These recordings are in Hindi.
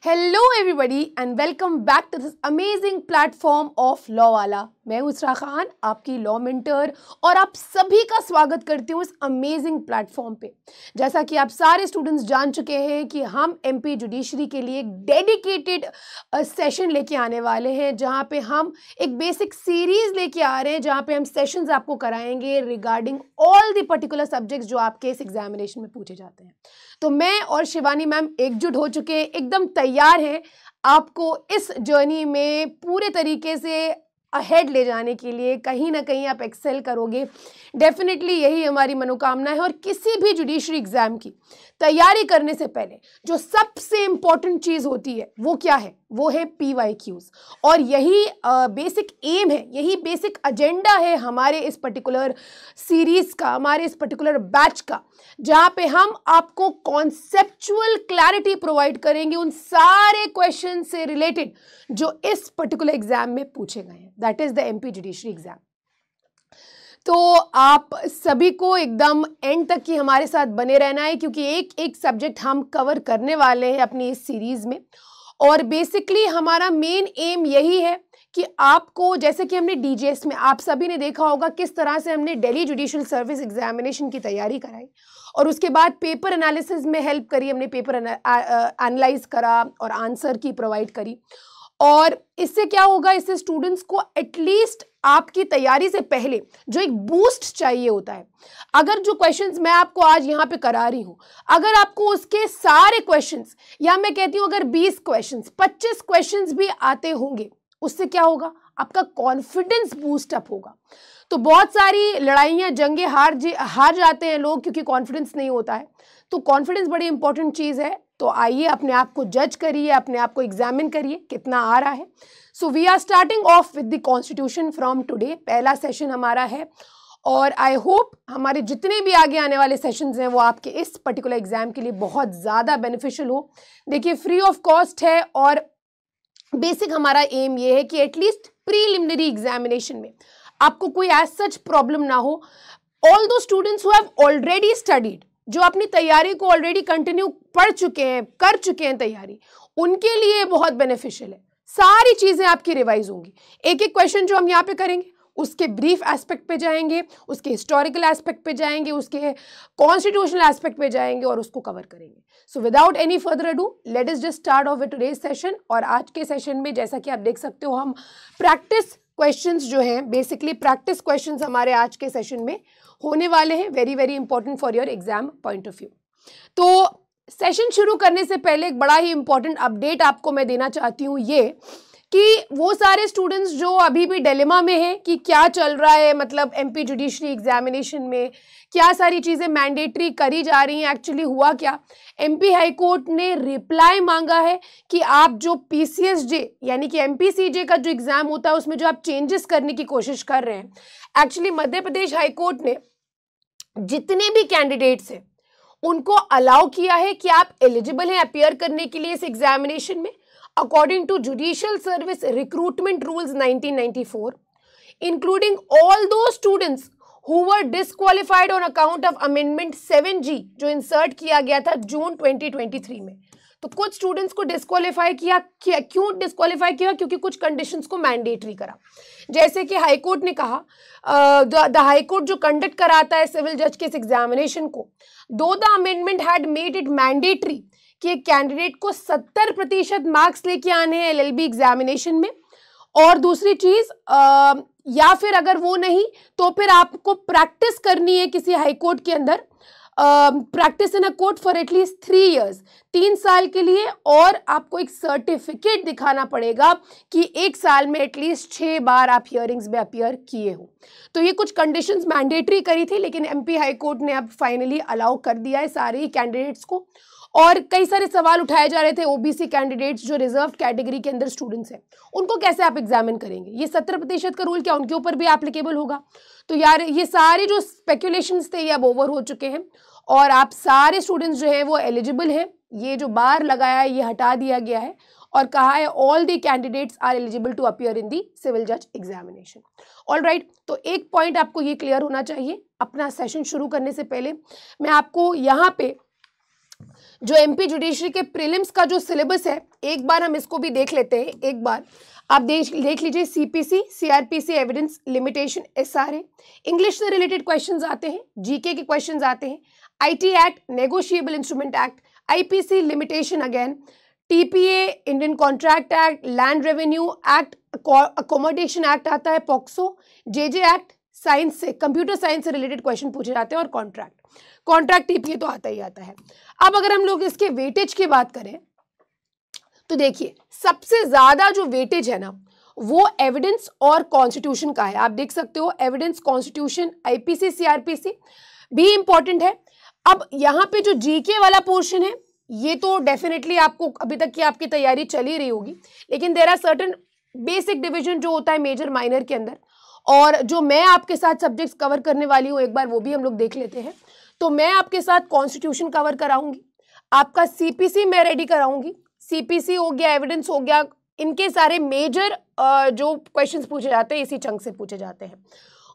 Hello everybody and welcome back to this amazing platform of law वाला। मैं हूं इसरा खान, आपकी लॉ मेंटर, और आप सभी का स्वागत करती हूं इस अमेजिंग प्लेटफॉर्म पे। जैसा कि आप सारे स्टूडेंट्स जान चुके हैं कि हम एमपी जुडिशरी के लिए एक डेडिकेटेड सेशन लेके आने वाले हैं, जहां पे हम एक बेसिक सीरीज लेके आ रहे हैं, जहां पे हम सेशंस आपको कराएंगे regarding all the particular subjects जो आपके इस एग्जामिनेशन में पूछे जाते हैं। तो मैं और शिवानी मैम एकजुट हो चुके हैं, एकदम तैयार हैं आपको इस जर्नी में पूरे तरीके से अहेड ले जाने के लिए। कहीं ना कहीं आप एक्सेल करोगे, डेफिनेटली यही हमारी मनोकामना है। और किसी भी जुडिशरी एग्जाम की तैयारी करने से पहले जो सबसे इंपॉर्टेंट चीज़ होती है वो क्या है? वो है PYQs। और यही बेसिक एम है, यही बेसिक एजेंडा है हमारे इस पर्टिकुलर सीरीज़ का, हमारे इस पर्टिकुलर बैच का, जहाँ पे हम आपको कॉन्सेप्चुअल क्लैरिटी प्रोवाइड करेंगे उन सारे क्वेश्चन से रिलेटेड जो इस पर्टिकुलर एग्जाम में पूछे गए हैं, that is the MP judiciary exam. तो आप सभी को एकदम एंड तक ही हमारे साथ बने रहना है, क्योंकि एक एक सब्जेक्ट हम कवर करने वाले हैं अपनी इस सीरीज में। और बेसिकली हमारा मेन एम यही है कि आपको, जैसे कि हमने DJS में आप सभी ने देखा होगा किस तरह से हमने दिल्ली जुडिशियल सर्विस एग्जामिनेशन की तैयारी कराई, और उसके बाद पेपर एनालिसिस में हेल्प करी, हमने पेपर एनालाइज करा और आंसर की प्रोवाइड करी। और इससे क्या होगा, इससे स्टूडेंट्स को एटलीस्ट आपकी तैयारी से पहले जो एक बूस्ट चाहिए होता है, अगर जो क्वेश्चंस मैं आपको आज यहाँ पे करा रही हूँ, अगर आपको उसके सारे क्वेश्चंस, या मैं कहती हूँ अगर 20 क्वेश्चंस 25 क्वेश्चंस भी आते होंगे, उससे क्या होगा, आपका कॉन्फिडेंस बूस्ट अप होगा। तो बहुत सारी लड़ाइयाँ जंगे हार जाते हैं लोग क्योंकि कॉन्फिडेंस नहीं होता है। तो कॉन्फिडेंस बड़ी इंपॉर्टेंट चीज़ है। तो आइए अपने आप को जज करिए, अपने आप को एग्जामिन करिए कितना आ रहा है। So we are starting off with the constitution from today. पहला सेशन हमारा है, और आई होप हमारे जितने भी आगे आने वाले सेशंस हैं वो आपके इस पर्टिकुलर एग्जाम के लिए बहुत ज़्यादा बेनिफिशियल हो। देखिए, फ्री ऑफ कॉस्ट है, और बेसिक हमारा एम ये है कि एटलीस्ट प्रीलिमिनरी एग्जामिनेशन में आपको कोई एज सच प्रॉब्लम ना हो। ऑल दो students who have already studied, जो अपनी तैयारी को ऑलरेडी कंटिन्यू पढ़ चुके हैं, कर चुके हैं तैयारी, उनके लिए बहुत बेनिफिशियल है। सारी चीज़ें आपकी रिवाइज होंगी। एक एक क्वेश्चन जो हम यहाँ पे करेंगे उसके ब्रीफ एस्पेक्ट पे जाएंगे, उसके हिस्टोरिकल एस्पेक्ट पे जाएंगे, उसके कॉन्स्टिट्यूशनल एस्पेक्ट पे जाएंगे और उसको कवर करेंगे। So without any further ado, let us just start of with today's session. और आज के सेशन में जैसा कि आप देख सकते हो, हम प्रैक्टिस क्वेश्चंस जो हैं, बेसिकली प्रैक्टिस क्वेश्चंस हमारे आज के सेशन में होने वाले हैं, very very important for your exam point of view. तो सेशन शुरू करने से पहले एक बड़ा ही इंपॉर्टेंट अपडेट आपको मैं देना चाहती हूँ, ये कि वो सारे स्टूडेंट्स जो अभी भी डिलेमा में हैं कि क्या चल रहा है, मतलब एमपी जुडिशरी एग्जामिनेशन में क्या सारी चीज़ें मैंडेटरी करी जा रही हैं, एक्चुअली हुआ क्या। एमपी हाई कोर्ट ने रिप्लाई मांगा है कि आप जो PCSJ यानी कि MPCJ का जो एग्ज़ाम होता है उसमें जो आप चेंजेस करने की कोशिश कर रहे हैं, actually Madhya Pradesh high court ने जितने भी कैंडिडेट्स हैं उनको अलाउ किया है कि आप एलिजिबल हैं अपियर करने के लिए इस एग्जामिनेशन में, according to Judicial Service Recruitment Rules 1994, including all those students who were disqualified on account of Amendment 7G जो इंसर्ट किया गया था जून 2023 में। तो कुछ स्टूडेंट्स को डिस्क्वालीफाई किया, क्यों डिस्क्वालीफाई किया? क्योंकि कुछ कंडीशंस को मैंडेटरी करा। जैसे कि हाई कोर्ट ने कहा, द हाई कोर्ट जो कंडक्ट कराता है सिविल जज के इस एग्जामिनेशन को, दो the amendment had made it mandatory कि एक कैंडिडेट को 70% मार्क्स लेके आने हैं LLB एग्जामिनेशन में। और दूसरी चीज़, या फिर अगर वो नहीं तो फिर आपको प्रैक्टिस करनी है किसी हाई कोर्ट के अंदर, practice in a court for at least 3 years, 3 साल के लिए। और आपको एक सर्टिफिकेट दिखाना पड़ेगा कि 1 साल में एटलीस्ट 6 बार आप हियरिंग्स में अपियर किए हो। तो ये कुछ कंडीशंस मैंडेटरी करी थी, लेकिन MP हाई कोर्ट ने अब फाइनली अलाउ कर दिया है सारे ही कैंडिडेट्स को। और कई सारे सवाल उठाए जा रहे थे, OBC कैंडिडेट्स जो रिजर्व कैटेगरी के अंदर स्टूडेंट्स हैं उनको कैसे आप एग्जामिन करेंगे, ये 70% का रूल क्या उनके ऊपर भी एप्लीकेबल होगा? तो यार ये सारे जो स्पेकुलेशंस थे ये अब ओवर हो चुके हैं, और आप सारे स्टूडेंट्स जो हैं वो एलिजिबल हैं। ये जो बार लगाया है ये हटा दिया गया है, और कहा है all the candidates are eligible to appear in the civil जज एग्जामिनेशन। ऑल राइट, तो एक पॉइंट आपको ये क्लियर होना चाहिए। अपना सेशन शुरू करने से पहले मैं आपको यहाँ पे जो एमपी जुडिशरी के प्रीलिम्स का जो सिलेबस है, एक बार हम इसको भी देख लेते हैं। एक बार आप देख लीजिए, CPC, CrPC, evidence limitation, SRA, English से रिलेटेड क्वेश्चंस आते हैं, जीके के क्वेश्चंस आते हैं, IT act, negotiable instrument act, IPC limitation again, TPA, Indian contract act, land revenue act, accommodation act आता है, पॉक्सो, जेजे एक्ट, साइंस से, कंप्यूटर साइंस से रिलेटेड क्वेश्चन पूछे जाते हैं, और कॉन्ट्रैक्ट टीपीए तो आता ही आता है। अब अगर हम लोग इसके वेटेज की बात करें तो देखिए, सबसे ज्यादा जो वेटेज है ना, वो एविडेंस और कॉन्स्टिट्यूशन का है। आप देख सकते हो, एविडेंस, कॉन्स्टिट्यूशन, आईपीसी, सीआरपीसी भी इंपॉर्टेंट है। अब यहाँ पे जो जीके वाला पोर्शन है, ये तो डेफिनेटली आपको अभी तक की आपकी तैयारी चल ही रही होगी, लेकिन there are certain basic division जो होता है मेजर माइनर के अंदर, और जो मैं आपके साथ सब्जेक्ट्स कवर करने वाली हूँ, एक बार वो भी हम लोग देख लेते हैं। तो मैं आपके साथ कॉन्स्टिट्यूशन कवर कराऊंगी, आपका सीपीसी मैं रेडी कराऊंगी, सीपीसी हो गया, एविडेंस हो गया, इनके सारे मेजर जो क्वेश्चंस पूछे जाते हैं इसी चंक से पूछे जाते हैं।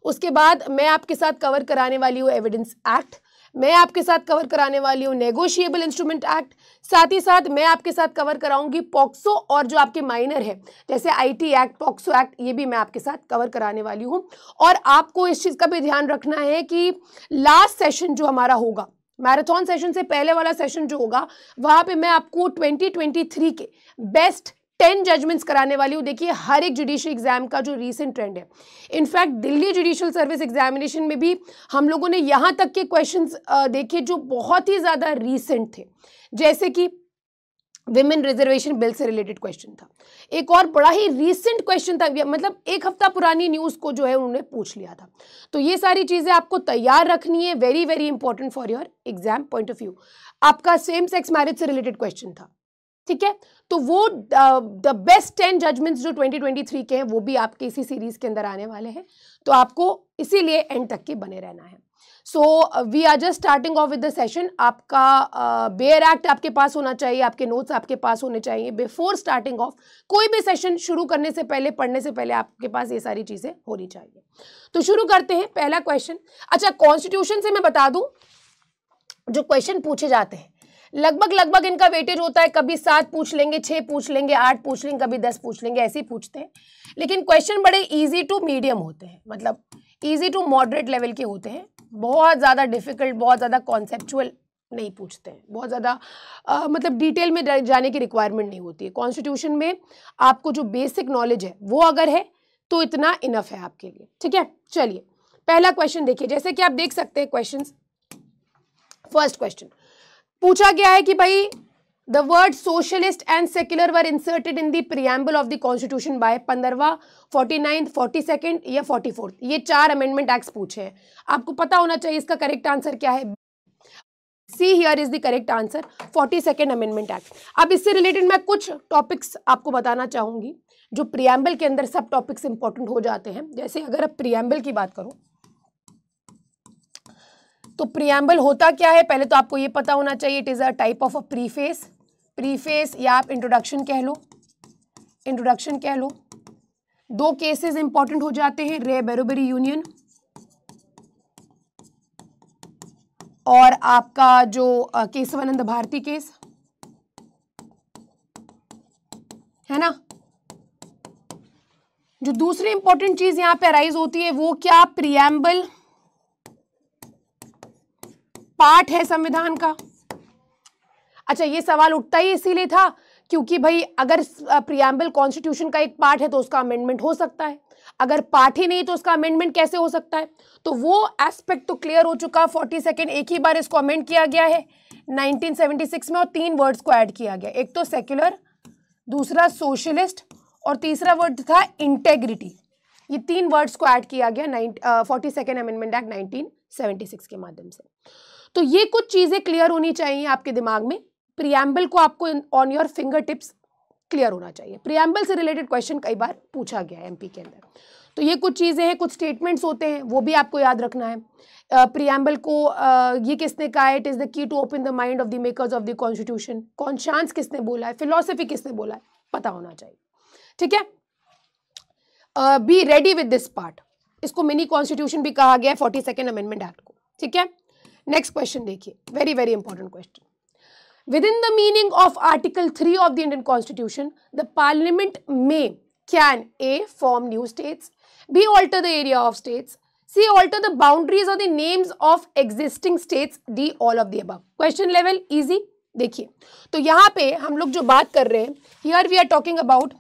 उसके बाद मैं आपके साथ कवर कराने वाली हूँ एविडेंस एक्ट, मैं आपके साथ कवर कराने वाली हूँ नेगोशिएबल इंस्ट्रूमेंट एक्ट, साथ ही साथ मैं आपके साथ कवर कराऊंगी पॉक्सो, और जो आपके माइनर है जैसे आईटी एक्ट, पॉक्सो एक्ट, ये भी मैं आपके साथ कवर कराने वाली हूँ। और आपको इस चीज़ का भी ध्यान रखना है कि लास्ट सेशन जो हमारा होगा, मैराथन सेशन से पहले वाला सेशन जो होगा, वहाँ पे मैं आपको 2023 के बेस्ट 10 जजमेंट्स कराने वाली हूँ। देखिए, हर एक जुडिशरी एग्जाम का जो रीसेंट ट्रेंड है, in fact Delhi judicial service examination में भी हम लोगों ने यहाँ तक के क्वेश्चंस देखे जो बहुत ही ज़्यादा रीसेंट थे, जैसे कि विमेन रिजर्वेशन बिल से रिलेटेड क्वेश्चन था, एक और बड़ा ही रीसेंट क्वेश्चन था, मतलब एक हफ्ता पुरानी न्यूज़ को जो है उन्होंने पूछ लिया था। तो ये सारी चीज़ें आपको तैयार रखनी है, very very important for your exam point of view. आपका सेम सेक्स मैरिज से रिलेटेड क्वेश्चन था, ठीक है, तो वो द बेस्ट 10 जजमेंट्स जो 2023 के हैं वो भी आपके इसी सीरीज के अंदर आने वाले हैं, तो आपको इसीलिए एंड तक के बने रहना है। So we are just starting off with the session. आपका बेयर एक्ट आपके पास होना चाहिए, आपके नोट्स आपके पास होने चाहिए बिफोर स्टार्टिंग ऑफ। कोई भी सेशन शुरू करने से पहले, पढ़ने से पहले आपके पास ये सारी चीज़ें होनी चाहिए। तो शुरू करते हैं, पहला क्वेश्चन। अच्छा, कॉन्स्टिट्यूशन से मैं बता दूं, जो क्वेश्चन पूछे जाते हैं लगभग इनका वेटेज होता है, कभी 7 पूछ लेंगे, 6 पूछ लेंगे, 8 पूछ लेंगे, कभी 10 पूछ लेंगे, ऐसे ही पूछते हैं। लेकिन क्वेश्चन बड़े इजी टू मीडियम होते हैं, मतलब इजी टू मॉडरेट लेवल के होते हैं, बहुत ज़्यादा डिफिकल्ट, बहुत ज़्यादा कॉन्सेप्चुअल नहीं पूछते हैं, बहुत ज़्यादा मतलब डिटेल में जाने की रिक्वायरमेंट नहीं होती है। कॉन्स्टिट्यूशन में आपको जो बेसिक नॉलेज है वो अगर है तो इतना इनफ है आपके लिए, ठीक है। चलिए, पहला क्वेश्चन देखिए, जैसे कि आप देख सकते हैं क्वेश्चन, फर्स्ट क्वेश्चन पूछा गया है कि भाई the word socialist and secular were inserted in the preamble of the constitution by 15वां, 49th, 42nd या 44th। ये 4 अमेंडमेंट एक्ट्स पूछे हैं, आपको पता होना चाहिए इसका करेक्ट आंसर क्या है। See here is the correct answer, 42nd amendment act. अब इससे रिलेटेड मैं कुछ टॉपिक्स आपको बताना चाहूंगी जो प्रीएम्बल के अंदर सब टॉपिक्स इंपॉर्टेंट हो जाते हैं। जैसे अगर आप प्रीएम्बल की बात करो तो प्रीएम्बल होता क्या है, पहले तो आपको ये पता होना चाहिए, it is a type of a preface या आप इंट्रोडक्शन कह लो। 2 केसेस इंपॉर्टेंट हो जाते हैं, रे बरोबरी यूनियन और आपका जो केशवानंद भारती केस है ना। जो दूसरी इंपॉर्टेंट चीज यहां पे अराइज होती है वो क्या, प्रीएम्बल पार्ट है संविधान का। अच्छा, ये सवाल उठता ही इसीलिए था क्योंकि भाई अगर प्रीएम्बल कॉन्स्टिट्यूशन का एक पार्ट है तो उसका अमेंडमेंट हो सकता है, अगर पार्ट ही नहीं तो उसका अमेंडमेंट कैसे हो सकता है। तो वो एस्पेक्ट तो क्लियर हो चुका। 42nd एक ही बार इसको अमेंड किया गया है 1976 में और 3 वर्ड्स को ऐड किया गया, एक तो सेक्युलर, दूसरा सोशलिस्ट और तीसरा वर्ड था इंटेग्रिटी। ये 3 वर्ड्स को ऐड किया गया 42nd अमेंडमेंट एक्ट 1976 के माध्यम से। तो ये कुछ चीजें क्लियर होनी चाहिए आपके दिमाग में। प्रीएम्बल को आपको on your finger tips clear होना चाहिए। प्रीएम्बल से रिलेटेड क्वेश्चन कई बार पूछा गया है एमपी के अंदर। तो ये कुछ चीज़ें हैं, कुछ स्टेटमेंट्स होते हैं, वो भी आपको याद रखना है। प्रीएम्बल को ये किसने कहा है, it is the key to open the mind of the makers of the constitution. Conscience किसने बोला है, फिलोसफी किसने बोला है, पता होना चाहिए, ठीक है। Be ready with this part. इसको मिनी कॉन्स्टिट्यूशन भी कहा गया है 42nd अमेंडमेंट एक्ट को, ठीक है। नेक्स्ट क्वेश्चन देखिए, very very important question. Within the meaning of Article 3 of the Indian Constitution, the Parliament can A. form new states, B. alter the area of states, C. alter the boundaries or the names of existing states, D. all of the above. Question level easy. देखिए, तो यहाँ पे हम लोग जो बात कर रहे हैं, here we are talking about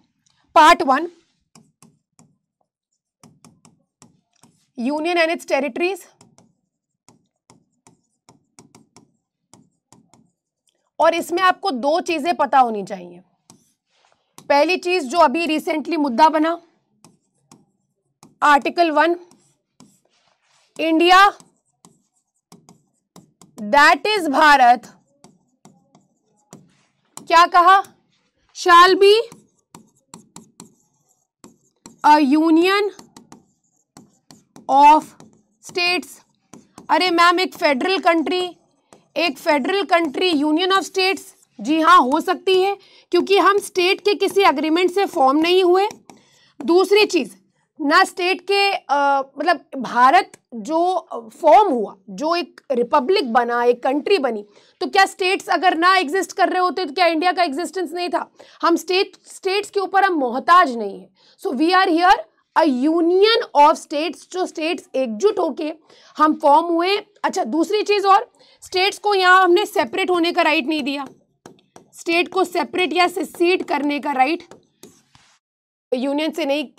part 1, Union and its territories. और इसमें आपको दो चीजें पता होनी चाहिए. पहली चीज जो अभी रिसेंटली मुद्दा बना, article 1, India that is Bharat, क्या कहा, shall be a union of states. अरे मैम, एक federal country union of states, जी हाँ हो सकती है, क्योंकि हम स्टेट के किसी एग्रीमेंट से फॉर्म नहीं हुए. दूसरी चीज, ना स्टेट के मतलब भारत जो फॉर्म हुआ, जो एक रिपब्लिक बना, एक कंट्री बनी, तो क्या स्टेट्स अगर ना एग्जिस्ट कर रहे होते तो क्या इंडिया का एग्जिस्टेंस नहीं था? हम स्टेट्स के ऊपर हम मोहताज नहीं है. So we are here a union of states, जो स्टेट्स एकजुट होके हम फॉर्म हुए. अच्छा, दूसरी चीज और, स्टेट्स को यहाँ हमने सेपरेट होने का राइट नहीं दिया. स्टेट को सेपरेट या सेसीड करने का राइट यूनियन से नहीं,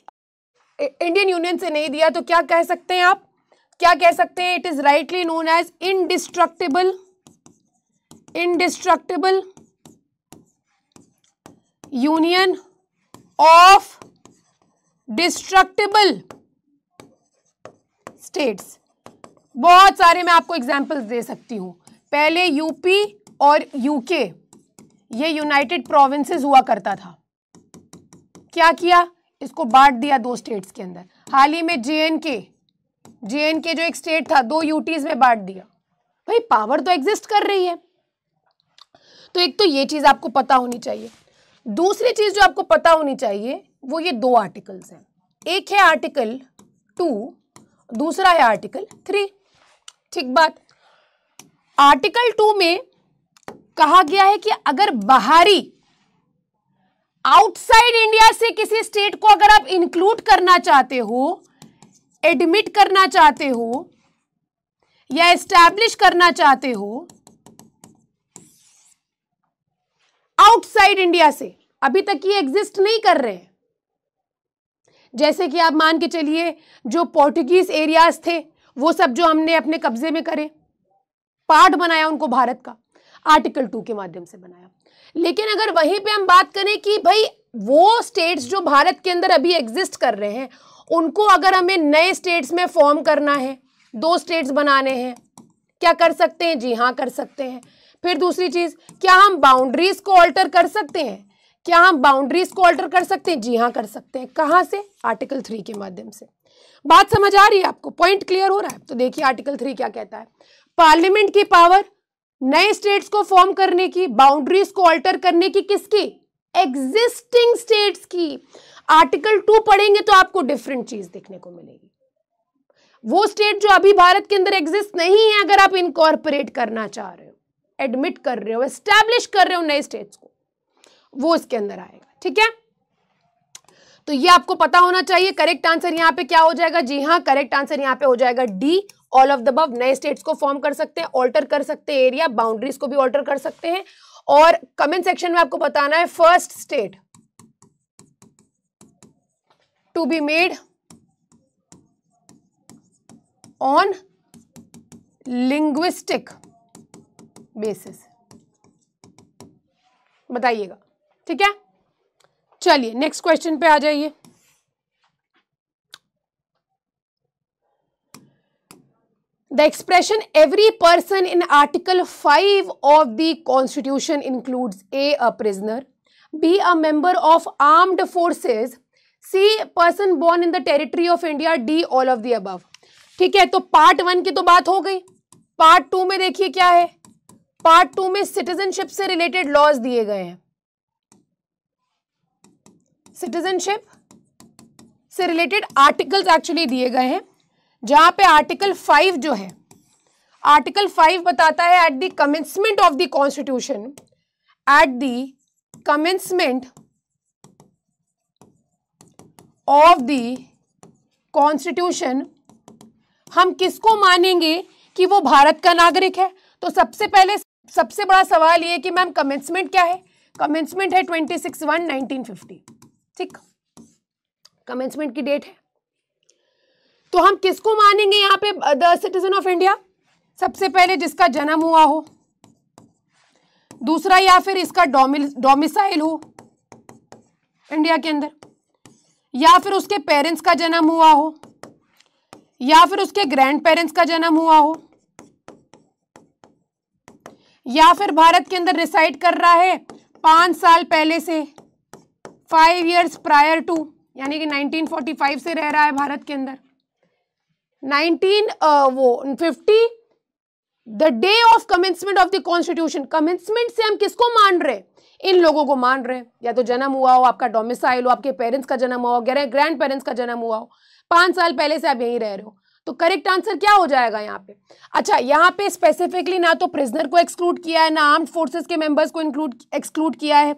इंडियन यूनियन से नहीं दिया. तो क्या कह सकते हैं आप, क्या कह सकते हैं? It is rightly known as indestructible union of destructible states. बहुत सारे मैं आपको एग्जाम्पल्स दे सकती हूं. पहले यूपी और यूके, ये यूनाइटेड प्रोविंसेस हुआ करता था. क्या किया? इसको बांट दिया दो स्टेट्स के अंदर. हाल ही में जेएनके जो एक स्टेट था, दो यूटीज में बांट दिया. भाई पावर तो एग्जिस्ट कर रही है. तो एक तो ये चीज आपको पता होनी चाहिए. दूसरी चीज जो आपको पता होनी चाहिए वो ये दो आर्टिकल्स हैं. एक है आर्टिकल 2, दूसरा है आर्टिकल 3. ठीक बात. आर्टिकल 2 में कहा गया है कि अगर बाहरी आउटसाइड इंडिया से किसी स्टेट को अगर आप इंक्लूड करना चाहते हो, एडमिट करना चाहते हो या एस्टैब्लिश करना चाहते हो आउटसाइड इंडिया से, अभी तक ये एग्जिस्ट नहीं कर रहे हैं. जैसे कि आप मान के चलिए जो पोर्टुगीज एरियाज थे वो सब जो हमने अपने कब्जे में करे, पार्ट बनाया उनको भारत का, आर्टिकल 2 के माध्यम से बनाया. लेकिन अगर वहीं पे हम बात करें कि भाई वो स्टेट्स जो भारत के अंदर अभी एग्जिस्ट कर रहे हैं, उनको अगर हमें नए स्टेट्स में फॉर्म करना है, दो स्टेट्स बनाने हैं, क्या कर सकते हैं? जी हाँ कर सकते हैं. फिर दूसरी चीज, क्या हम बाउंड्रीज को ऑल्टर कर सकते हैं? जी हाँ कर सकते हैं. कहां से? आर्टिकल 3 के माध्यम से. बात समझ आ रही है आपको? पॉइंट क्लियर हो रहा है? तो देखिए आर्टिकल 3 क्या कहता है. पार्लियामेंट की पावर नए स्टेट्स को फॉर्म करने की, बाउंड्रीज को ऑल्टर करने की, किसकी? एग्जिस्टिंग स्टेट्स की. आर्टिकल 2 पढ़ेंगे तो आपको डिफरेंट चीज देखने को मिलेगी. वो स्टेट जो अभी भारत के अंदर एग्जिस्ट नहीं है, अगर आप इनकॉर्पोरेट करना चाह रहे हो, एडमिट कर रहे हो, एस्टैब्लिश कर रहे हो नए स्टेट्स को, वो इसके अंदर आएगा. ठीक है, तो ये आपको पता होना चाहिए. करेक्ट आंसर यहाँ पे क्या हो जाएगा? जी हाँ, करेक्ट आंसर यहाँ पे हो जाएगा D, all of the above. नए स्टेट्स को फॉर्म कर सकते हैं, ऑल्टर कर सकते हैं एरिया, बाउंड्रीज को भी ऑल्टर कर सकते हैं. और कमेंट सेक्शन में आपको बताना है first state to be made on linguistic basis, बताइएगा. ठीक है, चलिए नेक्स्ट क्वेश्चन पे आ जाइए. The expression every person in Article 5 of the Constitution includes A prisoner, B a member of armed forces, C person born in the territory of India, D all of the above. ठीक है, तो पार्ट 1 की तो बात हो गई. पार्ट 2 में देखिए क्या है. पार्ट 2 में सिटीजनशिप से रिलेटेड लॉज दिए गए हैं. सिटीजनशिप से रिलेटेड आर्टिकल्स एक्चुअली दिए गए हैं, जहां पे आर्टिकल 5 जो है, आर्टिकल 5 बताता है at the commencement of the constitution at the commencement of the constitution, हम किसको मानेंगे कि वो भारत का नागरिक है? तो सबसे पहले सबसे बड़ा सवाल ये कि मैम कमेंसमेंट क्या है? कमेंसमेंट है 26/1/1950, ठीक, कमेंसमेंट की डेट है। तो हम किसको मानेंगे यहाँ पे द सिटीजन ऑफ इंडिया? सबसे पहले जिसका जन्म हुआ हो, दूसरा या फिर इसका डोमिसाइल हो इंडिया के अंदर, या फिर उसके पेरेंट्स का जन्म हुआ हो, या फिर उसके ग्रैंड पेरेंट्स का जन्म हुआ हो, या फिर भारत के अंदर रिसाइड कर रहा है 5 साल पहले से, 5 years प्रायर टू, यानी कि 1945 से रह रहा है भारत के अंदर, 1950 the day of commencement of the constitution. Commencement से हम किसको मान रहे हैं? इन लोगों को मान रहे हैं, या तो जन्म हुआ हो, आपका डोमिसाइल हो, आपके पेरेंट्स का जन्म हुआ हो, ग्रैंड पेरेंट्स का जन्म हुआ हो, 5 साल पहले से आप यहीं रह रहे हो। तो करेक्ट आंसर क्या हो जाएगा यहाँ पे? अच्छा, यहाँ पे स्पेसिफिकली ना तो प्रिजनर को एक्सक्लूड किया है, ना आर्म्ड फोर्सेस के मेंबर्स को एक्सक्लूड किया है,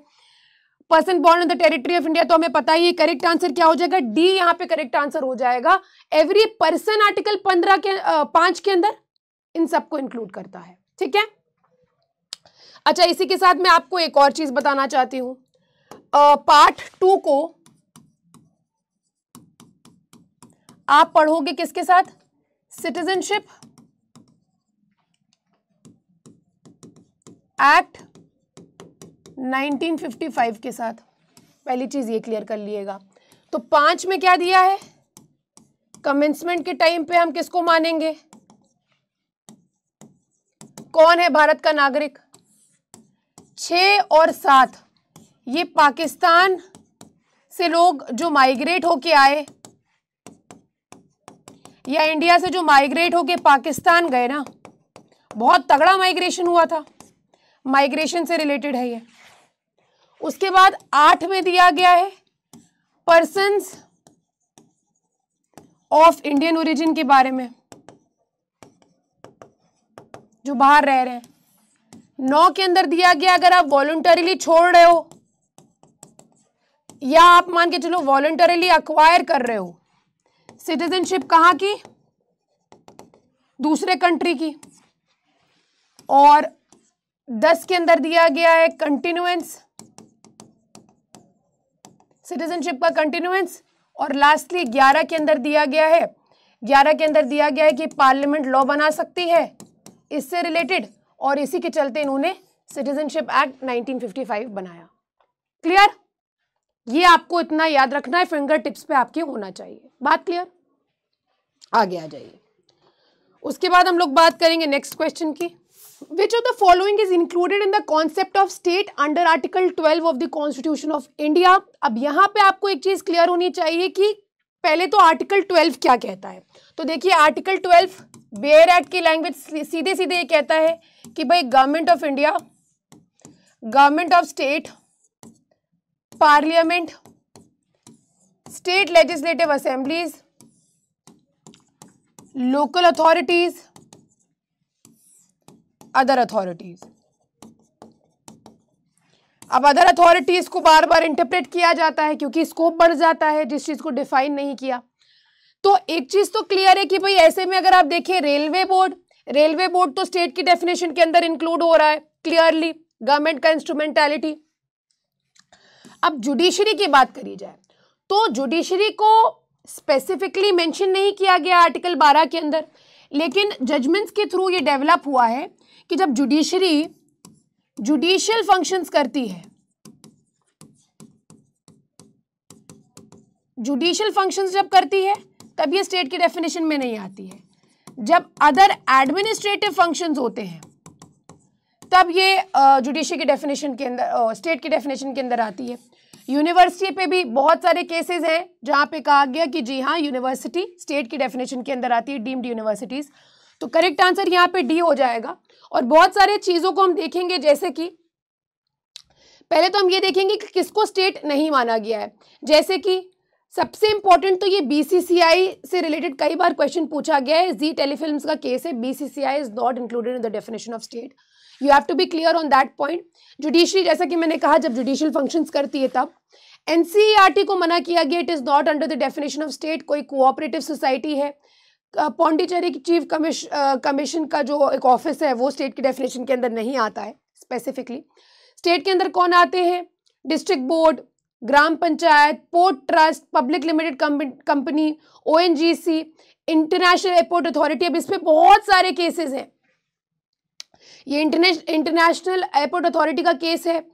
person born in the territory of India तो हमें पता ही है। करेक्ट आंसर क्या हो जाएगा? डी यहाँ पे करेक्ट आंसर हो जाएगा। एवरी पर्सन आर्टिकल 5 के अंदर इन सबको इंक्लूड करता है, ठीक है। अच्छा, इसी के साथ मैं आपको एक और चीज बताना चाहती हूं। पार्ट 2 को आप पढ़ोगे किसके साथ? सिटीजनशिप एक्ट 1955 के साथ। पहली चीज ये क्लियर कर लिएगा। तो 5 में क्या दिया है? कमेंसमेंट के टाइम पे हम किसको मानेंगे? कौन है भारत का नागरिक? 6 और 7 ये पाकिस्तान से लोग जो माइग्रेट होके आए, या इंडिया से जो माइग्रेट होके पाकिस्तान गए ना, बहुत तगड़ा माइग्रेशन हुआ था, माइग्रेशन से रिलेटेड है ये। उसके बाद 8 में दिया गया है पर्सन्स ऑफ इंडियन ओरिजिन के बारे में जो बाहर रह रहे हैं। 9 के अंदर दिया गया अगर आप वॉलंटरीली छोड़ रहे हो, या आप मान के चलो वॉलंटरीली अक्वायर कर रहे हो सिटीजनशिप कहाँ की? दूसरे कंट्री की। और 10 के अंदर दिया गया है कंटिन्यूएंस, सिटीजनशिप का कंटिन्यूएंस। और लास्टली 11 के अंदर दिया गया है, 11 के अंदर दिया गया है कि पार्लियामेंट लॉ बना सकती है इससे रिलेटेड, और इसी के चलते इन्होंने सिटीजनशिप एक्ट 1955 बनाया। क्लियर? ये आपको इतना याद रखना है, फिंगर टिप्स पे आपके होना चाहिए। बात क्लियर? आगे आ जाइए। उसके बाद हम लोग बात करेंगे नेक्स्ट क्वेश्चन की। Which of the following is included in the concept of state under Article 12 of the Constitution of India? अब यहाँ पे आपको एक चीज क्लियर होनी चाहिए कि पहले तो आर्टिकल 12 क्या कहता है। तो देखिए आर्टिकल 12 बेयर एक्ट की लैंग्वेज सीधे सीधे ये कहता है कि भाई government of India, government of state, parliament, state legislative assemblies, local authorities, other authorities. अब अदर अथॉरिटीज को बार बार इंटरप्रेट किया जाता है क्योंकि स्कोप बढ़ जाता है जिस चीज को डिफाइन नहीं किया। तो एक चीज तो क्लियर है कि भाई ऐसे में अगर आप देखिए रेलवे बोर्ड तो स्टेट की डेफिनेशन के अंदर इंक्लूड हो रहा है क्लियरली, गवर्नमेंट का इंस्ट्रूमेंटैलिटी। अब जुडिशरी की बात करी जाए तो जुडिशरी को स्पेसिफिकली मेंशन नहीं किया गया आर्टिकल 12 के अंदर, लेकिन जजमेंट्स के थ्रू ये डेवलप हुआ है कि जब जुडिशरी जुडिशियल फंक्शंस करती है, जुडिशियल फंक्शंस जब करती है तब ये स्टेट की डेफिनेशन में नहीं आती है। जब अदर एडमिनिस्ट्रेटिव फंक्शंस होते हैं तब ये जुडिशरी की डेफिनेशन के अंदर, स्टेट की डेफिनेशन के अंदर आती है। यूनिवर्सिटी पे भी बहुत सारे केसेस हैं जहां पे कहा गया कि जी हाँ यूनिवर्सिटी स्टेट की डेफिनेशन के अंदर आती है, डीम्ड यूनिवर्सिटीज। तो करेक्ट आंसर यहाँ पे डी हो जाएगा। और बहुत सारे चीजों को हम देखेंगे, जैसे कि पहले तो हम ये देखेंगे कि किसको स्टेट नहीं माना गया है। जैसे कि सबसे इंपॉर्टेंट तो ये बीसीसीआई से रिलेटेड कई बार क्वेश्चन पूछा गया है, जी टेलीफिल्म्स का केस है, BCCI is not included in the definition of state. You have to be clear on that point. Judiciary, जैसा कि मैंने कहा, जब जुडिशियल फंक्शंस करती है तब। एनसीईआरटी को मना किया गया, it is not under the definition of state, कोई कोऑपरेटिव सोसाइटी है। पौंडीचेरी की चीफ कमीशन का जो एक ऑफिस है वो स्टेट की डेफिनेशन के अंदर नहीं आता है स्पेसिफिकली। स्टेट के अंदर कौन आते हैं? District board, gram panchayat, port trust, public limited company, ONGC, international airport authority. अब इस पे बहुत सारे केसेस हैं। ये इंटरनेशनल एयरपोर्ट अथॉरिटी का केस है,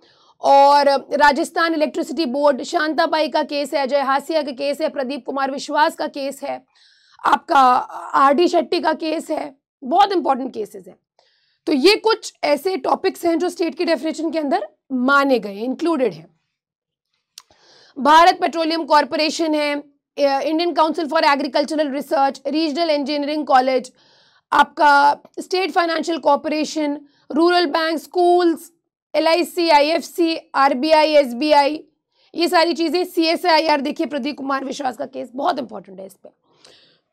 और राजस्थान इलेक्ट्रिसिटी बोर्ड, शांताबाई का केस है, अजय हासिया का केस है, प्रदीप कुमार विश्वास का केस है, आपका आरडी शेट्टी का केस है। बहुत इंपॉर्टेंट केसेस हैं। तो ये कुछ ऐसे टॉपिक्स हैं जो स्टेट की डेफिनेशन के अंदर माने गए, इंक्लूडेड हैं। भारत पेट्रोलियम कॉर्पोरेशन है, Indian council for agricultural research, regional engineering college, आपका state financial corporation, rural bank, schools, LIC, IFC, RBI, SBI, ये सारी चीजें, CSIR, देखिए प्रदीप कुमार विश्वास का केस बहुत इंपॉर्टेंट है इस पे।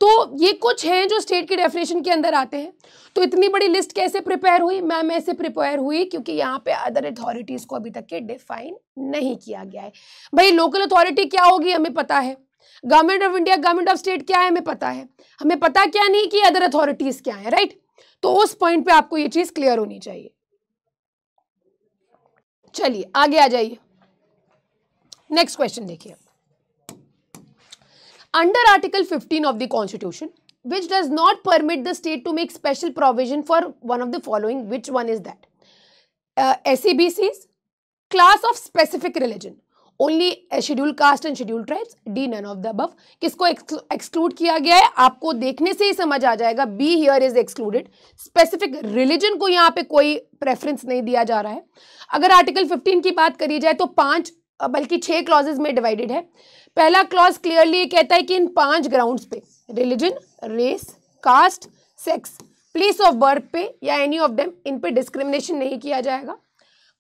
तो ये कुछ हैं जो स्टेट की डेफिनेशन के अंदर आते हैं। तो इतनी बड़ी लिस्ट कैसे प्रिपेयर हुई? मैम ऐसे प्रिपेयर हुई क्योंकि यहाँ पे अदर अथॉरिटीज को अभी तक के डिफाइन नहीं किया गया है। भाई लोकल अथॉरिटी क्या होगी हमें पता है, government of India, government of state क्या है हमें पता है, हमें पता क्या नहीं कि अदर अथॉरिटीज क्या है, राइट? तो उस पॉइंट पे आपको ये चीज क्लियर होनी चाहिए। चलिए आगे आ जाइए, नेक्स्ट क्वेश्चन देखिए। Under Article 15 of the Constitution, which does not permit the state to make special provision for one of the following, which one is that? SEBCs, class of specific religion, only scheduled caste and scheduled tribes, D none of the above. किसको exclude किया गया है? आपको देखने से ही समझ आ जाएगा, B here is excluded. Specific religion को यहाँ पे कोई preference नहीं दिया जा रहा है। अगर आर्टिकल 15 की बात करी जाए तो 5 बल्कि 6 क्लॉजेज में डिवाइडेड है। पहला क्लॉज क्लियरली ये कहता है कि इन 5 ग्राउंड्स पे, religion, race, caste, sex, place of birth पे या एनी ऑफ देम, इन पे डिस्क्रिमिनेशन नहीं किया जाएगा।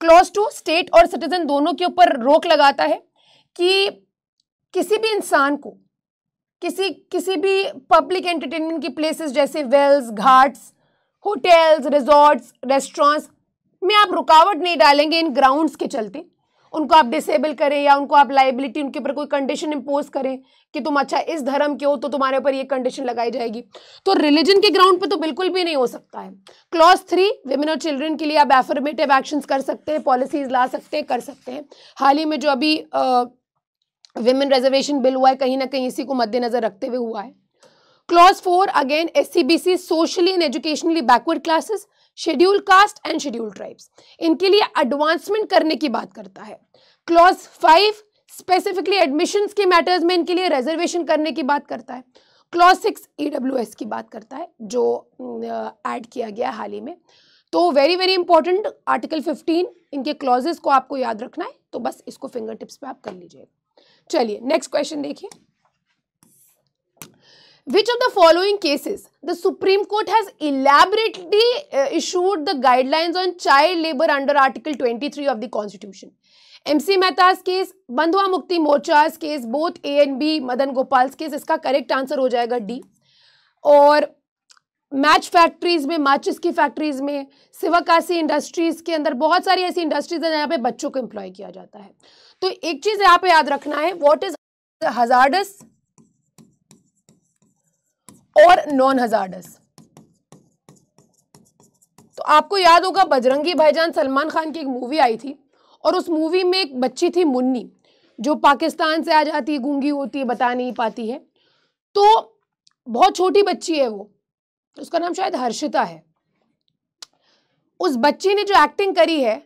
क्लॉज 2 स्टेट और सिटीजन दोनों के ऊपर रोक लगाता है कि किसी भी इंसान को किसी भी पब्लिक एंटरटेनमेंट की प्लेसेस जैसे wells, ghats, hotels, resorts, restaurants में आप रुकावट नहीं डालेंगे इन ग्राउंड्स के चलते। उनको आप डिसेबल करें या उनको आप लाइबिलिटी, उनके ऊपर कोई कंडीशन इम्पोज करें कि तुम अच्छा इस धर्म के हो तो तुम्हारे ऊपर ये कंडीशन लगाई जाएगी, तो रिलीजन के ग्राउंड पे तो बिल्कुल भी नहीं हो सकता है। क्लॉज 3 विमेन और चिल्ड्रन के लिए आप एफर्मेटिव एक्शंस कर सकते हैं, पॉलिसीज ला सकते हैं, कर सकते हैं। हाल ही में जो अभी विमेन रिजर्वेशन बिल हुआ है कहीं ना कहीं इसी को मद्देनजर रखते हुए हुआ है। Clause 4 again SCBC, socially and educationally backward classes, schedule caste and schedule tribes, इनके लिए एडवांसमेंट करने की बात करता है। क्लॉज 5 स्पेसिफिकली एडमिशंस के मैटर्स में इनके लिए रिजर्वेशन करने की बात करता है। क्लॉज 6 EWS की बात करता है जो ऐड किया गया हाल ही में। तो वेरी वेरी इंपॉर्टेंट आर्टिकल 15, इनके क्लॉजेस को आपको याद रखना है, तो बस इसको फिंगर टिप्स पे आप कर लीजिएगा। चलिए नेक्स्ट क्वेश्चन देखिए। Which of the following cases the Supreme Court has elaborately issued the guidelines on child labor under Article 23 of the Constitution? MC Mehta's case, बंधुआ मुक्ति मोर्चा's case, both A and B, Madan गोपाल्स case, इसका करेक्ट आंसर हो जाएगा D। और मैच फैक्ट्रीज में, माचिस की फैक्ट्रीज में, शिवकाशी इंडस्ट्रीज के अंदर बहुत सारी ऐसी इंडस्ट्रीज हैं जहाँ पे बच्चों को एम्प्लॉय किया जाता है। तो एक चीज यहाँ पे याद रखना है, व्हाट इज हजार्डस और नॉन हजार्डस। तो आपको याद होगा बजरंगी भाईजान सलमान खान की एक मूवी आई थी, और उस मूवी में एक बच्ची थी मुन्नी, जो पाकिस्तान से आ जाती है, गूंगी होती है, बता नहीं पाती है, तो बहुत छोटी बच्ची है वो, उसका नाम शायद हर्षिता है। उस बच्ची ने जो एक्टिंग करी है,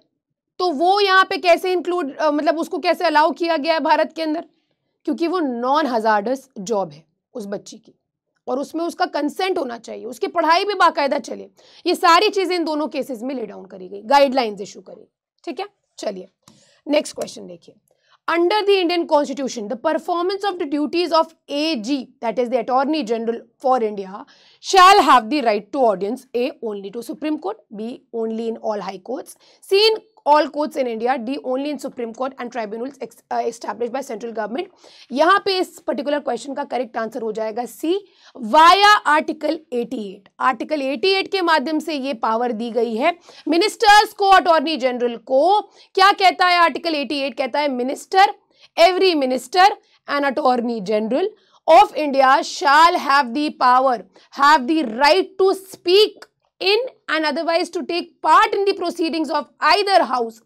तो वो यहाँ पे कैसे इंक्लूड, मतलब उसको कैसे अलाउ किया गया है भारत के अंदर, क्योंकि वो नॉन हजार्डस जॉब है उस बच्ची की, और उसमें उसका कंसेंट होना चाहिए, उसकी पढ़ाई भी बाकायदा चले। ये सारी चीजें इन दोनों केसेस में ले डाउन करी गई, गाइडलाइंस इशू करी। ठीक है, चलिए नेक्स्ट क्वेश्चन देखिए। Under the Indian constitution the performance of the duties of AG, that is the attorney general for India, shall have the right to audience, A only to Supreme Court, B only in all high courts, C in all courts in India. D, only in Supreme Court and tribunals established by central government. यहाँ पे इस particular question का correct answer हो जाएगा C, via Article 88. Article 88 के माध्यम से ये power दी गई है ministers को, attorney general को. क्या कहता है Article 88? कहता है minister, every minister and attorney general of India shall have the power, have the right to speak in and otherwise to take part in the proceedings of either house,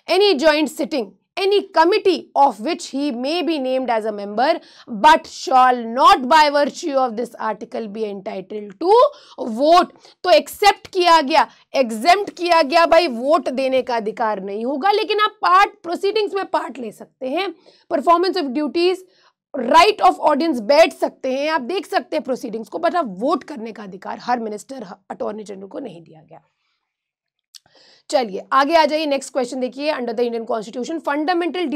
any joint sitting, any committee of which he may be named as a member, but shall not by virtue of this article be entitled to vote. तो एक्सेप्ट किया गया, एग्जेम्प्ट किया गया, भाई वोट देने का अधिकार नहीं होगा, लेकिन आप पार्ट प्रोसीडिंग्स में पार्ट ले सकते हैं, performance of duties, right of audience बैठ सकते हैं, आप देख सकते हैं प्रोसीडिंग्स को, बट आप वोट करने का अधिकार हर मिनिस्टर, अटॉर्नी जनरल को नहीं दिया गया. चलिए आगे आ जाइए. नेक्स्ट क्वेश्चन देखिए. Under the Indian constitution fundamental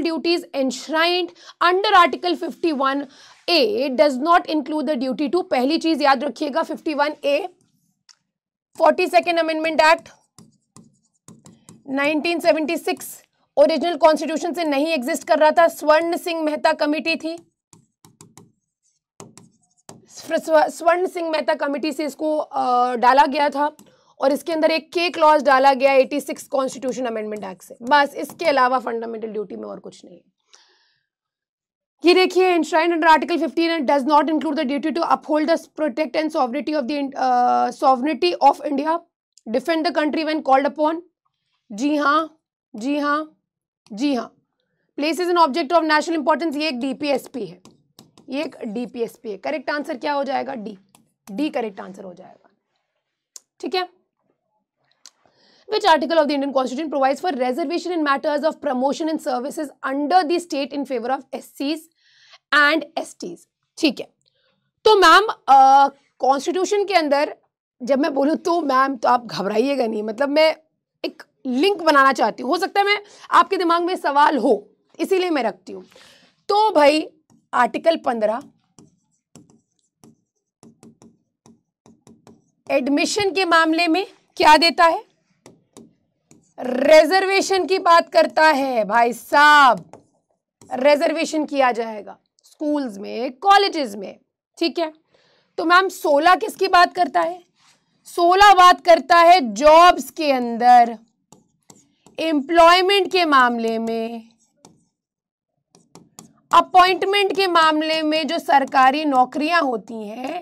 duties enshrined under article 51A does not include the duty to. पहली चीज याद रखिएगा, 51A 42nd amendment act 1976 original constitution से नहीं एग्जिस्ट कर रहा था. स्वर्ण सिंह मेहता कमेटी थी, स्वर्ण सिंह मेहता कमेटी से इसको डाला गया था और इसके अंदर एक के क्लॉज डाला गया 86 कॉन्स्टिट्यूशन अमेंडमेंट एक्ट से. बस इसके अलावा फंडामेंटल ड्यूटी में और कुछ नहीं है. ये देखिए, enshrined under article 15 does not include the duty to uphold the protect and sovereignty of India, defend the country when called upon. जी हाँ, जी हाँ, जी हाँ. Places an object of national importance, ये एक डीपीएसपी है, ये एक डीपीएसपी है. करेक्ट आंसर क्या हो जाएगा? डी. डी करेक्ट आंसर हो जाएगा. ठीक है. Which article of the Indian Constitution provides for reservation in matters of promotion and services under the state in favor of SCs and STs? ठीक है. तो मैम कॉन्स्टिट्यूशन के अंदर जब मैं बोलूँ तो मैम तो आप घबराइएगा नहीं, मतलब मैं एक लिंक बनाना चाहती हूँ. हो सकता है मैं आपके दिमाग में सवाल हो, इसीलिए मैं रखती हूँ. तो भाई आर्टिकल 15 एडमिशन के मामले में क्या देता है? रिजर्वेशन की बात करता है. भाई साहब, रिजर्वेशन किया जाएगा स्कूल्स में, कॉलेजेस में. ठीक है. तो मैम 16 किसकी बात करता है? 16 बात करता है जॉब्स के अंदर, एम्प्लॉयमेंट के मामले में, अपॉइंटमेंट के मामले में, जो सरकारी नौकरियां होती हैं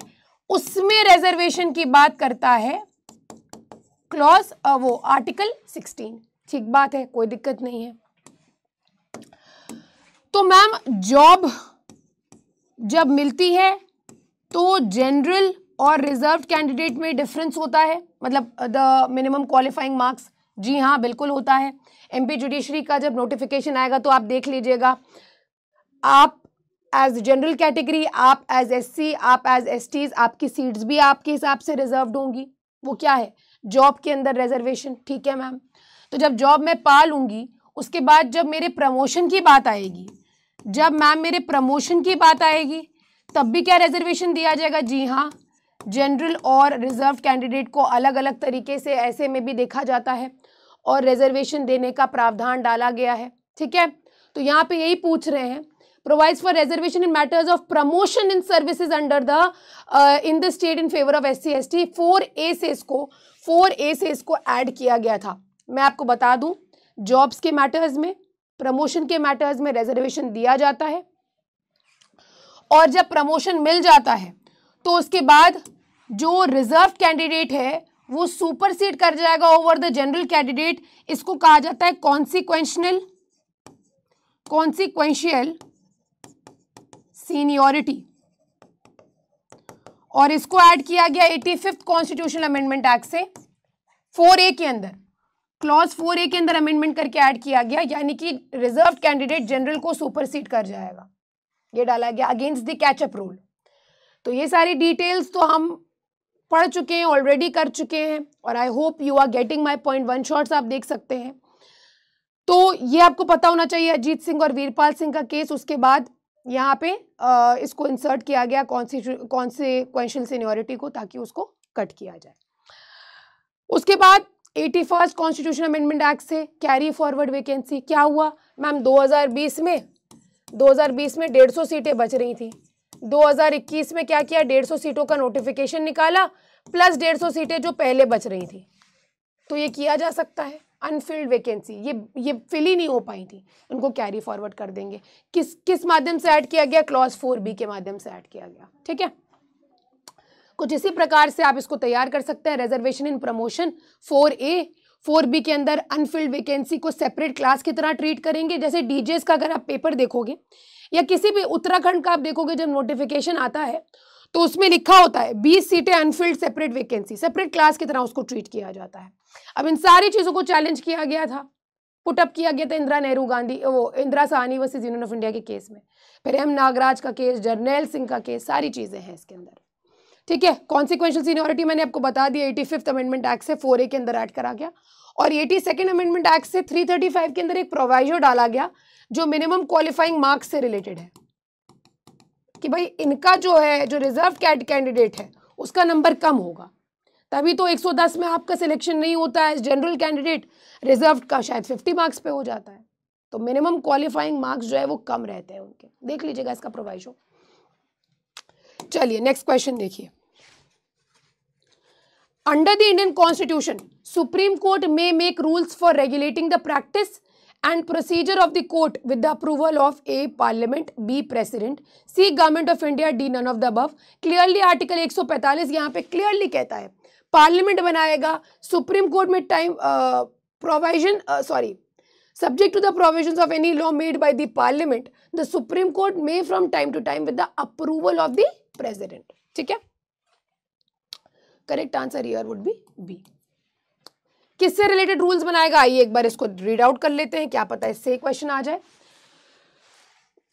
उसमें रिजर्वेशन की बात करता है क्लॉज वो आर्टिकल 16. ठीक बात है, कोई दिक्कत नहीं है. तो मैम जॉब जब मिलती है तो जनरल और रिजर्व कैंडिडेट में डिफरेंस होता है, मतलब द मिनिमम क्वालिफाइंग मार्क्स. जी हाँ, बिल्कुल होता है. एमपी जुडिशरी का जब नोटिफिकेशन आएगा तो आप देख लीजिएगा, आप एज जनरल कैटेगरी, आप एज एससी, आप एज एसटीज, आपकी सीट्स भी आपके हिसाब से रिजर्व्ड होंगी. वो क्या है? जॉब के अंदर रिजर्वेशन. ठीक है मैम. तो जब जॉब मैं पा लूंगी, उसके बाद जब मेरे प्रमोशन की बात आएगी, जब मैम मेरे प्रमोशन की बात आएगी, तब भी क्या रिजर्वेशन दिया जाएगा? जी हाँ, जनरल और रिजर्व कैंडिडेट को अलग अलग तरीके से ऐसे में भी देखा जाता है और रिजर्वेशन देने का प्रावधान डाला गया है. ठीक है. तो यहाँ पे यही पूछ रहे हैं, provides for reservation in matters of promotion in services under the in the state in favor of SC ST. 4A से इसको ऐड किया गया था. मैं आपको बता दूं, जॉब्स के मैटर्स में, प्रमोशन के मैटर्स में रिजर्वेशन दिया जाता है और जब प्रमोशन मिल जाता है तो उसके बाद जो रिजर्व कैंडिडेट है वो सुपरसीड कर जाएगा ओवर द जनरल कैंडिडेट. इसको कहा जाता है कॉन्सिक्वेंशियल सीनियरिटी, और इसको ऐड किया गया 85th कॉन्स्टिट्यूशनल अमेंडमेंट एक्ट से 4A के अंदर, क्लॉज 4A के अंदर अमेंडमेंट करके ऐड किया गया, यानी कि रिजर्व कैंडिडेट जनरल को सुपरसीड कर जाएगा. ये डाला गया अगेंस्ट द कैचअप रूल. तो ये सारी डिटेल्स तो हम पढ़ चुके हैं, ऑलरेडी कर चुके हैं, और I hope you are getting my point. One shots आप देख सकते हैं. तो ये आपको पता होना चाहिए अजीत सिंह और वीरपाल सिंह का केस. उसके बाद यहाँ पे इसको इंसर्ट किया गया कॉन्सिक्वेंशियल सीनियरिटी को, ताकि उसको कट किया जाए. उसके बाद 81st कॉन्स्टिट्यूशन अमेंडमेंट एक्ट से कैरी फॉरवर्ड वैकेंसी क्या हुआ मैम, 2020 में 150 सीटें बच रही थी, 2021 में क्या किया, 150 सीटों का नोटिफिकेशन निकाला प्लस 150 सीटें जो पहले बच रही थी, तो ये किया जा सकता है। अनफिल्ड वैकेंसी ये फिल ही नहीं हो पाई थी, उनको कैरी फॉरवर्ड कर देंगे। किस माध्यम से ऐड किया गया, क्लॉज 4B के माध्यम से ऐड किया गया, ठीक है। कुछ इसी प्रकार से आप इसको तैयार कर सकते हैं। Reservation in promotion 4A 4B के अंदर अनफिल्ड वैकेंसी को सेपरेट क्लास की तरह ट्रीट करेंगे। जैसे डीजेस का अगर आप पेपर देखोगे या किसी भी उत्तराखंड का आप देखोगे, जब नोटिफिकेशन आता है तो उसमें लिखा होता है 20 सीटें Anfield separate vacancy, separate class की तरह उसको ट्रीट किया जाता है। अब इन सारी चीजों को चैलेंज किया गया था, पुटअप किया गया था Indira Sahni versus union of India के केस में, फिर एम नागराज का केस, जर्नैल सिंह का केस, सारी चीजें हैं इसके अंदर, ठीक है। कॉन्सिक्वेंशियल सीनियरिटी मैंने आपको बता दिया, 85th अमेंडमेंट एक्ट से 4A के अंदर ऐड करा गया, और 82nd अमेंडमेंट एक्ट से 335 के अंदर एक प्रोवाइजो डाला गया जो मिनिमम क्वालिफाइंग मार्क्स से रिलेटेड है, कि भाई इनका जो है, जो रिजर्व कैंडिडेट है उसका नंबर कम होगा, तभी तो 110 में आपका सिलेक्शन नहीं होता है। जनरल कैंडिडेट रिजर्व का शायद 50 मार्क्स पे हो जाता है, तो मिनिमम क्वालिफाइंग मार्क्स जो है वो कम रहते हैं उनके, देख लीजिएगा इसका प्रोवाइजो। चलिए नेक्स्ट क्वेश्चन देखिए। Under the Indian constitution supreme court may make rules for regulating the practice and procedure of the court with the approval of A parliament, B president, C government of India, D none of the above। Clearly article 145 यहाँ पे क्लियरली कहता है पार्लियामेंट बनाएगा, सुप्रीम कोर्ट में time provision subject to the provisions of any law made by the parliament, the supreme court may from time to time with the approval of the president, ठीक है। Correct answer here would be B. किससे रिलेटेड रूल्स बनाएगा, आइए एक बार इसको रीड आउट कर लेते हैं, क्या पता इससे क्वेश्चन आ जाए।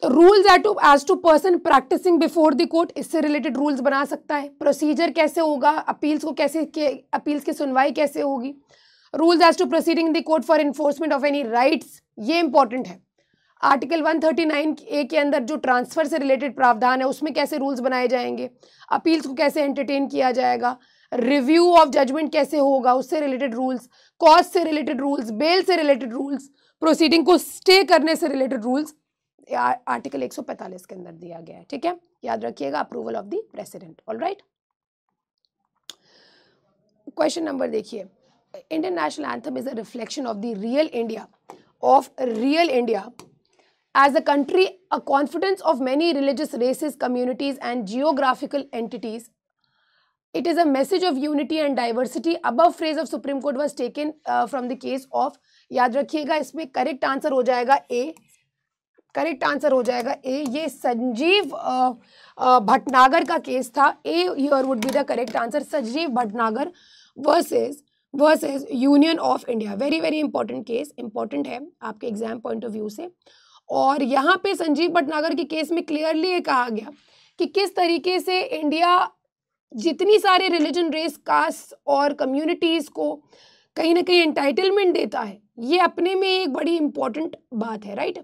Rules as to person practising before the court, इससे रिलेटेड रूल्स बना सकता है। प्रोसीजर कैसे होगा, अपील्स को कैसे, अपील्स की सुनवाई कैसे होगी। Rules as to proceeding the court for enforcement of any rights, ये इंपॉर्टेंट है। आर्टिकल 139A के अंदर जो ट्रांसफर से रिलेटेड प्रावधान है उसमें कैसे रूल्स बनाए जाएंगे, अपील्स को कैसे एंटरटेन किया जाएगा, रिव्यू ऑफ जजमेंट कैसे होगा उससे रिलेटेड रूल्स, कॉस्ट से रिलेटेड रूल्स, बेल से रिलेटेड रूल्स, प्रोसीडिंग को स्टे करने से रिलेटेड रूल्स आर्टिकल 145 के अंदर दिया गया है, ठीक है। याद रखिएगा, approval of the president. Alright, question number देखिए। Indian national anthem is a reflection of the real India as a country, a confidence of many religious races, communities and geographical entities. It is a message of unity and diversity. Above phrase of Supreme Court was taken from the case of, याद रखिएगा इसमें करेक्ट आंसर हो जाएगा ए, करेक्ट आंसर हो जाएगा ए। ये संजीव भटनागर का केस था। A here would be the correct answer, Sanjeev Bhatnagar versus union of India. Very very important case, important है आपके एग्जाम पॉइंट ऑफ व्यू से। और यहाँ पे संजीव भटनागर के केस में क्लियरली ये कहा गया कि किस तरीके से इंडिया जितनी सारे रिलीजन, रेस, कास्ट और कम्युनिटीज़ को कहीं ना कहीं एंटाइटलमेंट देता है, ये अपने में एक बड़ी इंपॉर्टेंट बात है, राइट।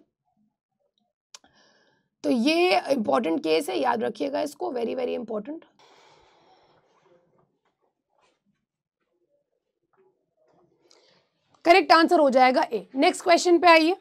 तो ये इंपॉर्टेंट केस है, याद रखिएगा इसको, very very important. Correct answer हो जाएगा ए। नेक्स्ट क्वेश्चन पे आइए।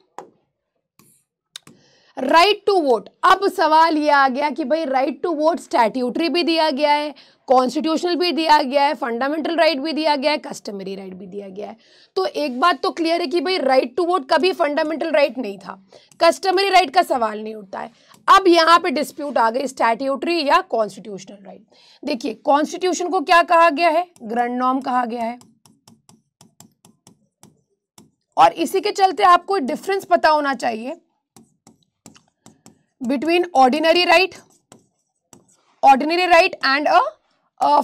Right to vote. अब सवाल ये आ गया कि भाई राइट टू वोट स्टैट्यूटरी भी दिया गया है, कॉन्स्टिट्यूशनल भी दिया गया है, फंडामेंटल राइट भी दिया गया है, कस्टमरी राइट भी दिया गया है। तो एक बात तो क्लियर है कि भाई राइट टू वोट कभी फंडामेंटल राइट नहीं था, कस्टमरी राइट का सवाल नहीं उठता है। अब यहाँ पे डिस्प्यूट आ गई, स्टैट्यूटरी या कॉन्स्टिट्यूशनल राइट। देखिए कॉन्स्टिट्यूशन को क्या कहा गया है, ग्रैंड नॉर्म कहा गया है, और इसी के चलते आपको डिफरेंस पता होना चाहिए between ordinary right and a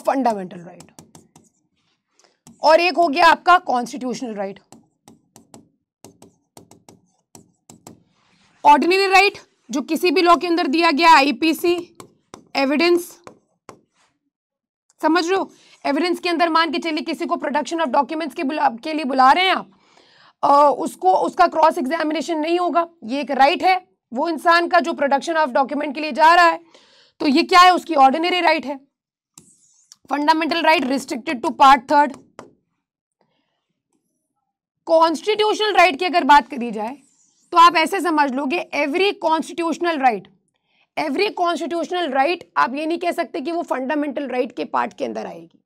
fundamental right, और एक हो गया आपका constitutional right। ordinary right जो किसी भी लॉ के अंदर दिया गया, आईपीसी, एविडेंस, समझ रहे हो। एविडेंस के अंदर मान के चलिए किसी को प्रोडक्शन ऑफ डॉक्यूमेंट्स के लिए बुला रहे हैं आप, उसका क्रॉस एग्जामिनेशन नहीं होगा, ये एक राइट है वो इंसान का जो प्रोडक्शन ऑफ डॉक्यूमेंट के लिए जा रहा है, तो ये क्या है, उसकी ऑर्डिनरी राइट है। Fundamental right restricted to part 3, constitutional right की अगर बात करी जाए तो आप ऐसे समझ लोगे, एवरी कॉन्स्टिट्यूशनल राइट, आप ये नहीं कह सकते कि वो फंडामेंटल राइट के पार्ट के अंदर आएगी।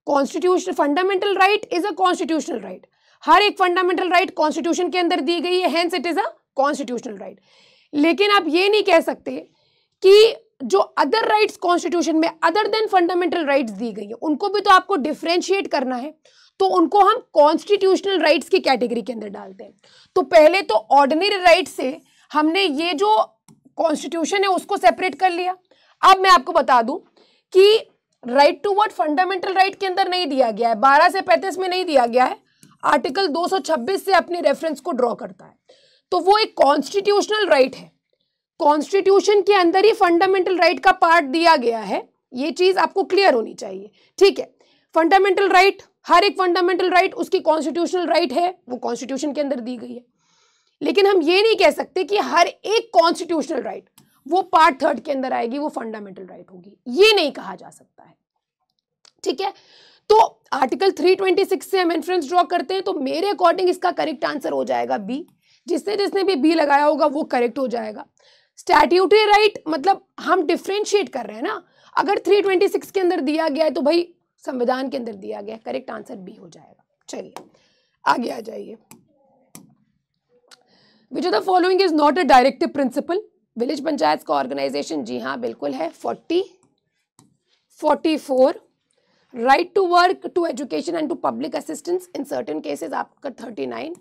Constitution fundamental right is a constitutional right, हर एक फंडामेंटल राइट कॉन्स्टिट्यूशन के अंदर दी गई है, hence it is a constitutional right. लेकिन आप ये नहीं कह सकते कि जो अदर राइट्स कॉन्स्टिट्यूशन में अदर देन फंडामेंटल राइट्स दी गई है उनको भी तो आपको डिफरेंशिएट करना है, तो उनको हम कॉन्स्टिट्यूशनल राइट्स की कैटेगरी के अंदर डालते हैं। तो पहले तो ऑर्डिनरी राइट से हमने ये जो कॉन्स्टिट्यूशन है उसको सेपरेट कर लिया। अब मैं आपको बता दूं कि right to work fundamental right के अंदर नहीं दिया गया है, 12 से 35 में नहीं दिया गया है, आर्टिकल 226 से अपने रेफरेंस को ड्रॉ करता है। तो वो एक कॉन्स्टिट्यूशनल राइट है, कॉन्स्टिट्यूशन के अंदर ही फंडामेंटल राइट का पार्ट दिया गया है, ये चीज आपको क्लियर होनी चाहिए, ठीक है। फंडामेंटल राइट, हर एक फंडामेंटल राइट उसकी कॉन्स्टिट्यूशनल राइट है, वो कॉन्स्टिट्यूशन के अंदर दी गई है। लेकिन हम ये नहीं कह सकते कि हर एक कॉन्स्टिट्यूशनल राइट वो पार्ट 3 के अंदर आएगी, वो फंडामेंटल राइट होगी, ये नहीं कहा जा सकता है, ठीक है। तो आर्टिकल 326 से हम इन्फ्रेंस ड्रॉ करते हैं, तो मेरे अकॉर्डिंग इसका करेक्ट आंसर हो जाएगा बी। जिसने भी बी लगाया होगा वो करेक्ट हो जाएगा। स्टैट्यूटरी राइट मतलब हम डिफरेंशिएट कर रहे हैं ना, अगर 326 के अंदर दिया गया है तो भाई संविधान के अंदर दिया गया, करेक्ट आंसर बी हो जाएगा। चलिए आगे आ जाइए। Which of the following is not a directive principle? Village panchayat का ऑर्गेनाइजेशन, जी हाँ बिल्कुल है। 44 right to work, to education and to public assistance in certain cases आपका 39।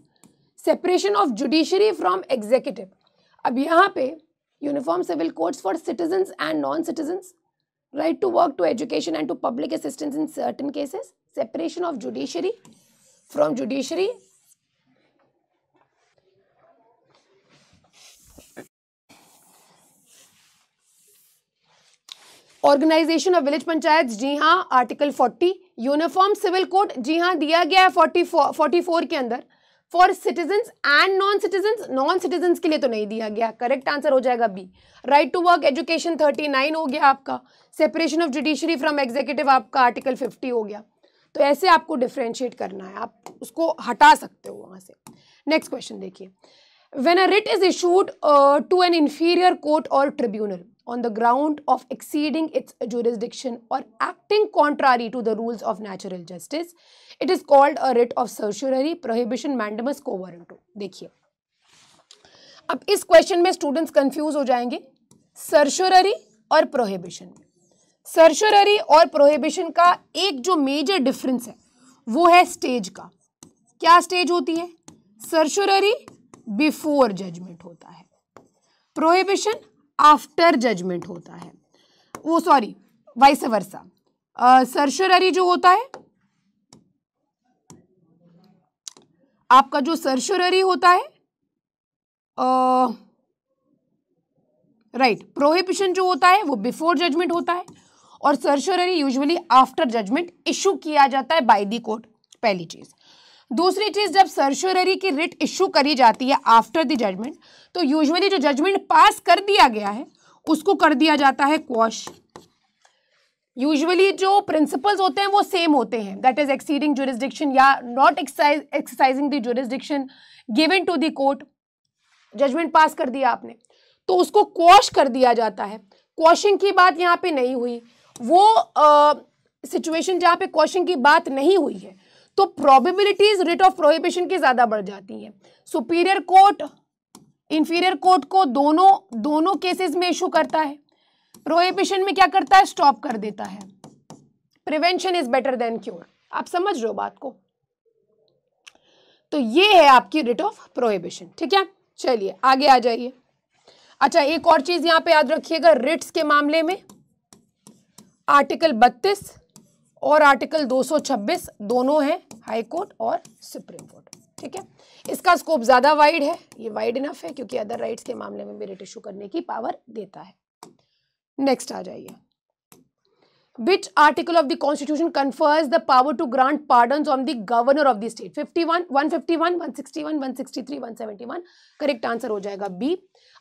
Separation of judiciary from executive, अब यहाँ पे uniform civil codes for citizens and non citizens, right to work, to education and to public assistance in certain cases, separation of judiciary from judiciary, organisation of village panchayat, जी हाँ आर्टिकल 40। यूनिफॉर्म सिविल कोड, जी हाँ दिया गया है 44 के अंदर। For citizens and non citizens के लिए तो नहीं दिया गया, करेक्ट आंसर हो जाएगा B. Right to work education 39 हो गया आपका। Separation of judiciary from executive आपका आर्टिकल 50 हो गया। तो ऐसे आपको डिफ्रेंशिएट करना है, आप उसको हटा सकते हो वहां से। नेक्स्ट क्वेश्चन देखिए। When a writ is issued to an inferior court or tribunal on the ground of exceeding its jurisdiction or acting contrary to the rules of natural justice, it is called a writ of certiorari, prohibition, mandamus, quo warranto। देखिए अब इस क्वेश्चन में स्टूडेंट्स कंफ्यूज हो जाएंगे सर्शियोररी और प्रोहिबिशन। सर्शियोररी और प्रोहिबिशन का एक जो मेजर डिफरेंस है वो है स्टेज का। क्या स्टेज होती है? सर्शियोररी बिफोर जजमेंट होता है, प्रोहिबिशन आफ्टर जजमेंट होता है, वो सॉरी वाइस वर्सा। सर्शियोररी जो होता है आपका, जो सर्शियोररी होता है राइट, प्रोहिबिशन जो होता है वो बिफोर जजमेंट होता है, और सर्शियोररी यूजुअली आफ्टर जजमेंट इशू किया जाता है बाय द कोर्ट, पहली चीज। दूसरी चीज, जब सर्शियोररी की रिट इशू करी जाती है आफ्टर द जजमेंट, तो यूजुअली जो जजमेंट पास कर दिया गया है उसको कर दिया जाता है क्वॉश। यूजुअली जो प्रिंसिपल्स होते हैं वो सेम होते हैं, दैट इज एक्सीडिंग जुरिस्डिक्शन या not exercising the jurisdiction given to the court. Judgement pass कर दिया आपने तो उसको क्वॉश कर दिया जाता है। क्वॉशिंग की बात यहाँ पे नहीं हुई, वो सिचुएशन जहाँ पे क्वॉशिंग की बात नहीं हुई है तो प्रोबेबिलिटीज रिट ऑफ प्रोहिबिशन की ज्यादा बढ़ जाती हैं। सुपीरियर कोर्ट इंफीरियर कोर्ट को दोनों केसेस में इशू करता है। प्रोहिबिशन में क्या करता है? स्टॉप कर देता है। Prevention is better than cure. आप समझ रहे हो बात को? तो ये है आपकी रिट ऑफ प्रोहिबिशन, ठीक है। चलिए आगे आ जाइए। अच्छा एक और चीज यहां पे याद रखिएगा, रिट्स के मामले में आर्टिकल 32 और आर्टिकल 226 दोनों हैं हाई कोर्ट और सुप्रीम कोर्ट, ठीक है। इसका स्कोप ज्यादा वाइड है, ये वाइड इनफ है क्योंकि अदर राइट्स के मामले में भी रिट इशू करने की पावर देता है। नेक्स्ट आ जाइए। Which article of the constitution confers the power to grant pardons on the governor of the state? 51, 151, 161, 163, 171। Correct answer हो जाएगा बी।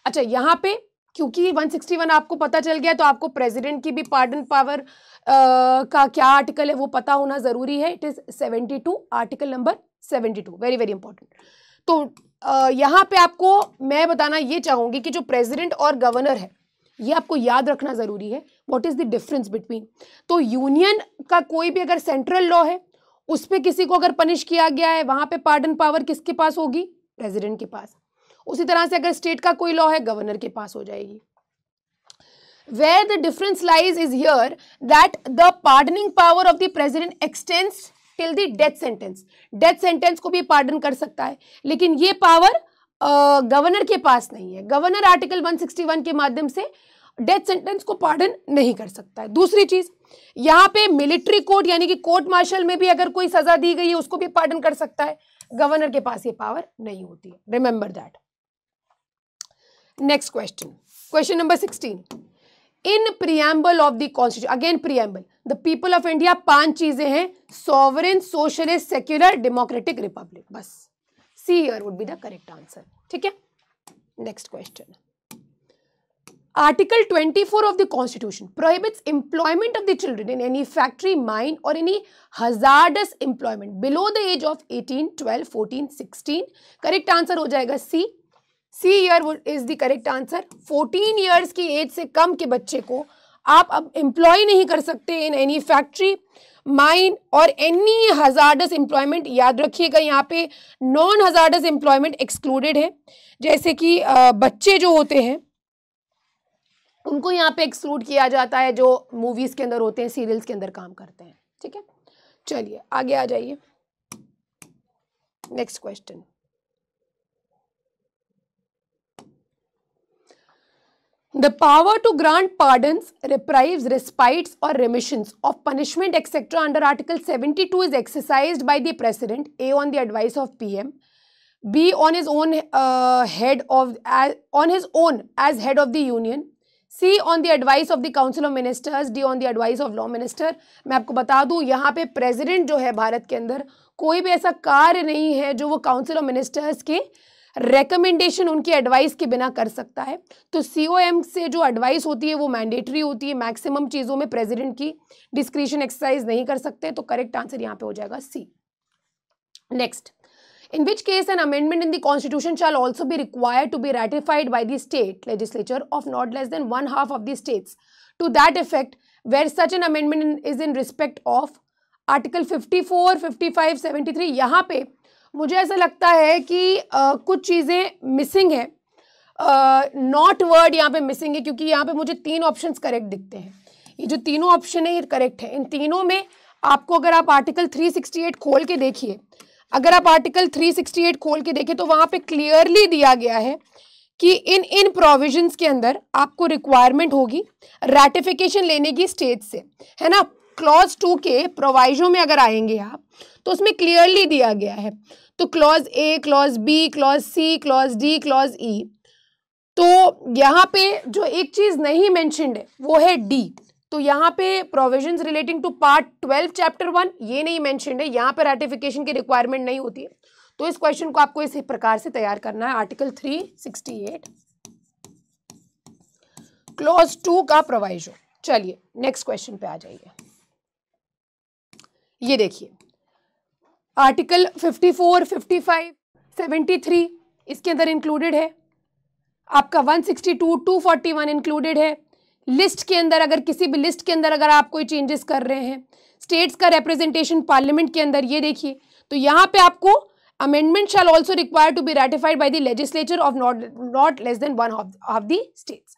अच्छा यहाँ पे क्योंकि 161 आपको पता चल गया तो आपको प्रेसिडेंट की भी पार्डन पावर का क्या आर्टिकल है वो पता होना जरूरी है। It is 72, article number 72, very very important. तो यहाँ पे आपको मैं बताना ये चाहूंगी कि जो प्रेसिडेंट और गवर्नर है ये आपको याद रखना जरूरी है। What is the difference between, तो यूनियन का कोई भी अगर सेंट्रल लॉ है उस पर किसी को अगर पनिश किया गया है वहां पे पार्डन पावर किसके पास होगी, प्रेसिडेंट के पास। उसी तरह से अगर स्टेट का कोई लॉ है गवर्नर के पास हो जाएगी। Where the difference lies is here that the pardoning power of the president extends till the death sentence. Death sentence को भी पार्डन कर सकता है, लेकिन ये पावर गवर्नर के पास नहीं है। गवर्नर आर्टिकल 161 के माध्यम से डेथ सेंटेंस को पार्डन नहीं कर सकता है। दूसरी चीज, यहाँ पे मिलिट्री कोर्ट यानी कि कोर्ट मार्शल में भी अगर कोई सजा दी गई है उसको भी पार्डन कर सकता है, गवर्नर के पास ये पावर नहीं होती है। Remember that. Next question, question number 16। In preamble of the constitution, again preamble, the people of India 5 चीजें हैं, sovereign, socialist, secular, democratic, republic. बस C here would be the correct answer. ठीक है, next question. Article 24 of the Constitution prohibits employment of the children in any factory, mine or any hazardous employment below the age of 18, 12, 14, 16. Correct answer हो जाएगा C. C here is the correct answer. 14 years की एज से कम के बच्चे को आप अब एम्प्लॉय नहीं कर सकते इन एनी फैक्ट्री, माइन और एनी हजार्डस एम्प्लॉयमेंट। याद रखिएगा यहाँ पे नॉन हजार्डस एम्प्लॉयमेंट एक्सक्लूडेड है, जैसे कि बच्चे जो होते हैं उनको यहाँ पे एक्सक्लूड किया जाता है, जो मूवीज के अंदर होते हैं, सीरियल्स के अंदर काम करते हैं। ठीक है, चलिए आगे आ जाइए। Next question. The power to grant pardons, reprieves, respites or remissions of punishment etc. under Article 72 is exercised by the President, A, on the advice of PM, B, on his own as head of the Union, C, on the advice of the Council of Ministers, D, on the advice of Law Minister। मैं आपको बता दूं यहाँ पे प्रेसिडेंट जो है भारत के अंदर कोई भी ऐसा कार्य नहीं है जो वो काउंसिल ऑफ मिनिस्टर्स के रेकमेंडेशन, उनकी एडवाइस के बिना कर सकता है। तो COM से जो एडवाइस होती है वो मैंडेटरी होती है, मैक्सिमम चीज़ों में प्रेसिडेंट की डिस्क्रिशन एक्सरसाइज नहीं कर सकते। तो करेक्ट आंसर यहाँ पे हो जाएगा C। Next, in which case an amendment in the constitution shall also be required to be ratified by the state legislature of not less than 1/2 of the states to that effect, where such an amendment is in respect of article 54, 55, 73। यहाँ पे मुझे ऐसा लगता है कि कुछ चीज़ें मिसिंग है, नॉट वर्ड यहाँ पे मिसिंग है, क्योंकि यहाँ पे मुझे 3 ऑप्शंस करेक्ट दिखते हैं। ये जो तीनों ऑप्शन है ये करेक्ट है। इन तीनों में आपको अगर आप आर्टिकल 368 खोल के देखिए, अगर आप आर्टिकल 368 खोल के देखें तो वहां पे क्लियरली दिया गया है कि इन प्रोविजंस के अंदर आपको रिक्वायरमेंट होगी रैटिफिकेशन लेने की स्टेट से, है ना। क्लॉज 2 के प्रोवाइजो में अगर आएंगे आप तो उसमें क्लियरली दिया गया है, तो clause A, clause B, clause C, clause D, clause E। तो यहाँ पे जो एक चीज नहीं मेंशन्ड है वो है D। तो यहाँ पे provisions relating to part 12 chapter 1 ये नहीं मेंशन्ड है, यहाँ पे रैटिफिकेशन की रिक्वायरमेंट नहीं होती है। तो इस क्वेश्चन को आपको इसी प्रकार से तैयार करना है। आर्टिकल 368 क्लॉज 2 का प्रोवाइजो। चलिए नेक्स्ट क्वेश्चन पे आ जाइए। ये देखिए आर्टिकल 54, 55, 73 इसके अंदर इंक्लूडेड है, आपका 162, 241 इंक्लूडेड है। लिस्ट के अंदर अगर किसी भी लिस्ट के अंदर अगर आप कोई चेंजेस कर रहे हैं, स्टेट्स का रिप्रेजेंटेशन पार्लियामेंट के अंदर, ये देखिए तो यहाँ पे आपको amendment shall also require to be ratified by the legislature of not less than 1/2 of the states.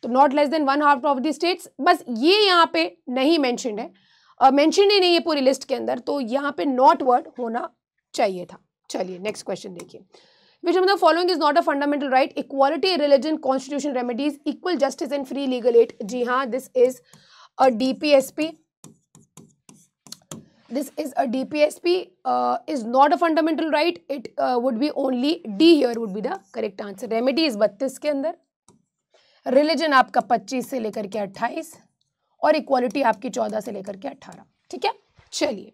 तो not less than 1/2 of the states, बस ये यहाँ पे नहीं मेंशन्ड है, मेंशन ही नहीं है पूरी लिस्ट के अंदर, तो यहाँ पे नॉट वर्ड होना चाहिए था। चलिए नेक्स्ट क्वेश्चन देखिए। Which of the following is not a fundamental right? Equality, religion, constitution remedies, equal justice and free legal aid. जी हाँ, this is a DPSP. This is a DPSP. Is not a fundamental right. It would be only D here would be the correct answer. Remedies 32 के अंदर, religion आपका 25 से लेकर के 28 और equality आपकी 14 से लेकर के 18। ठीक है, चलिए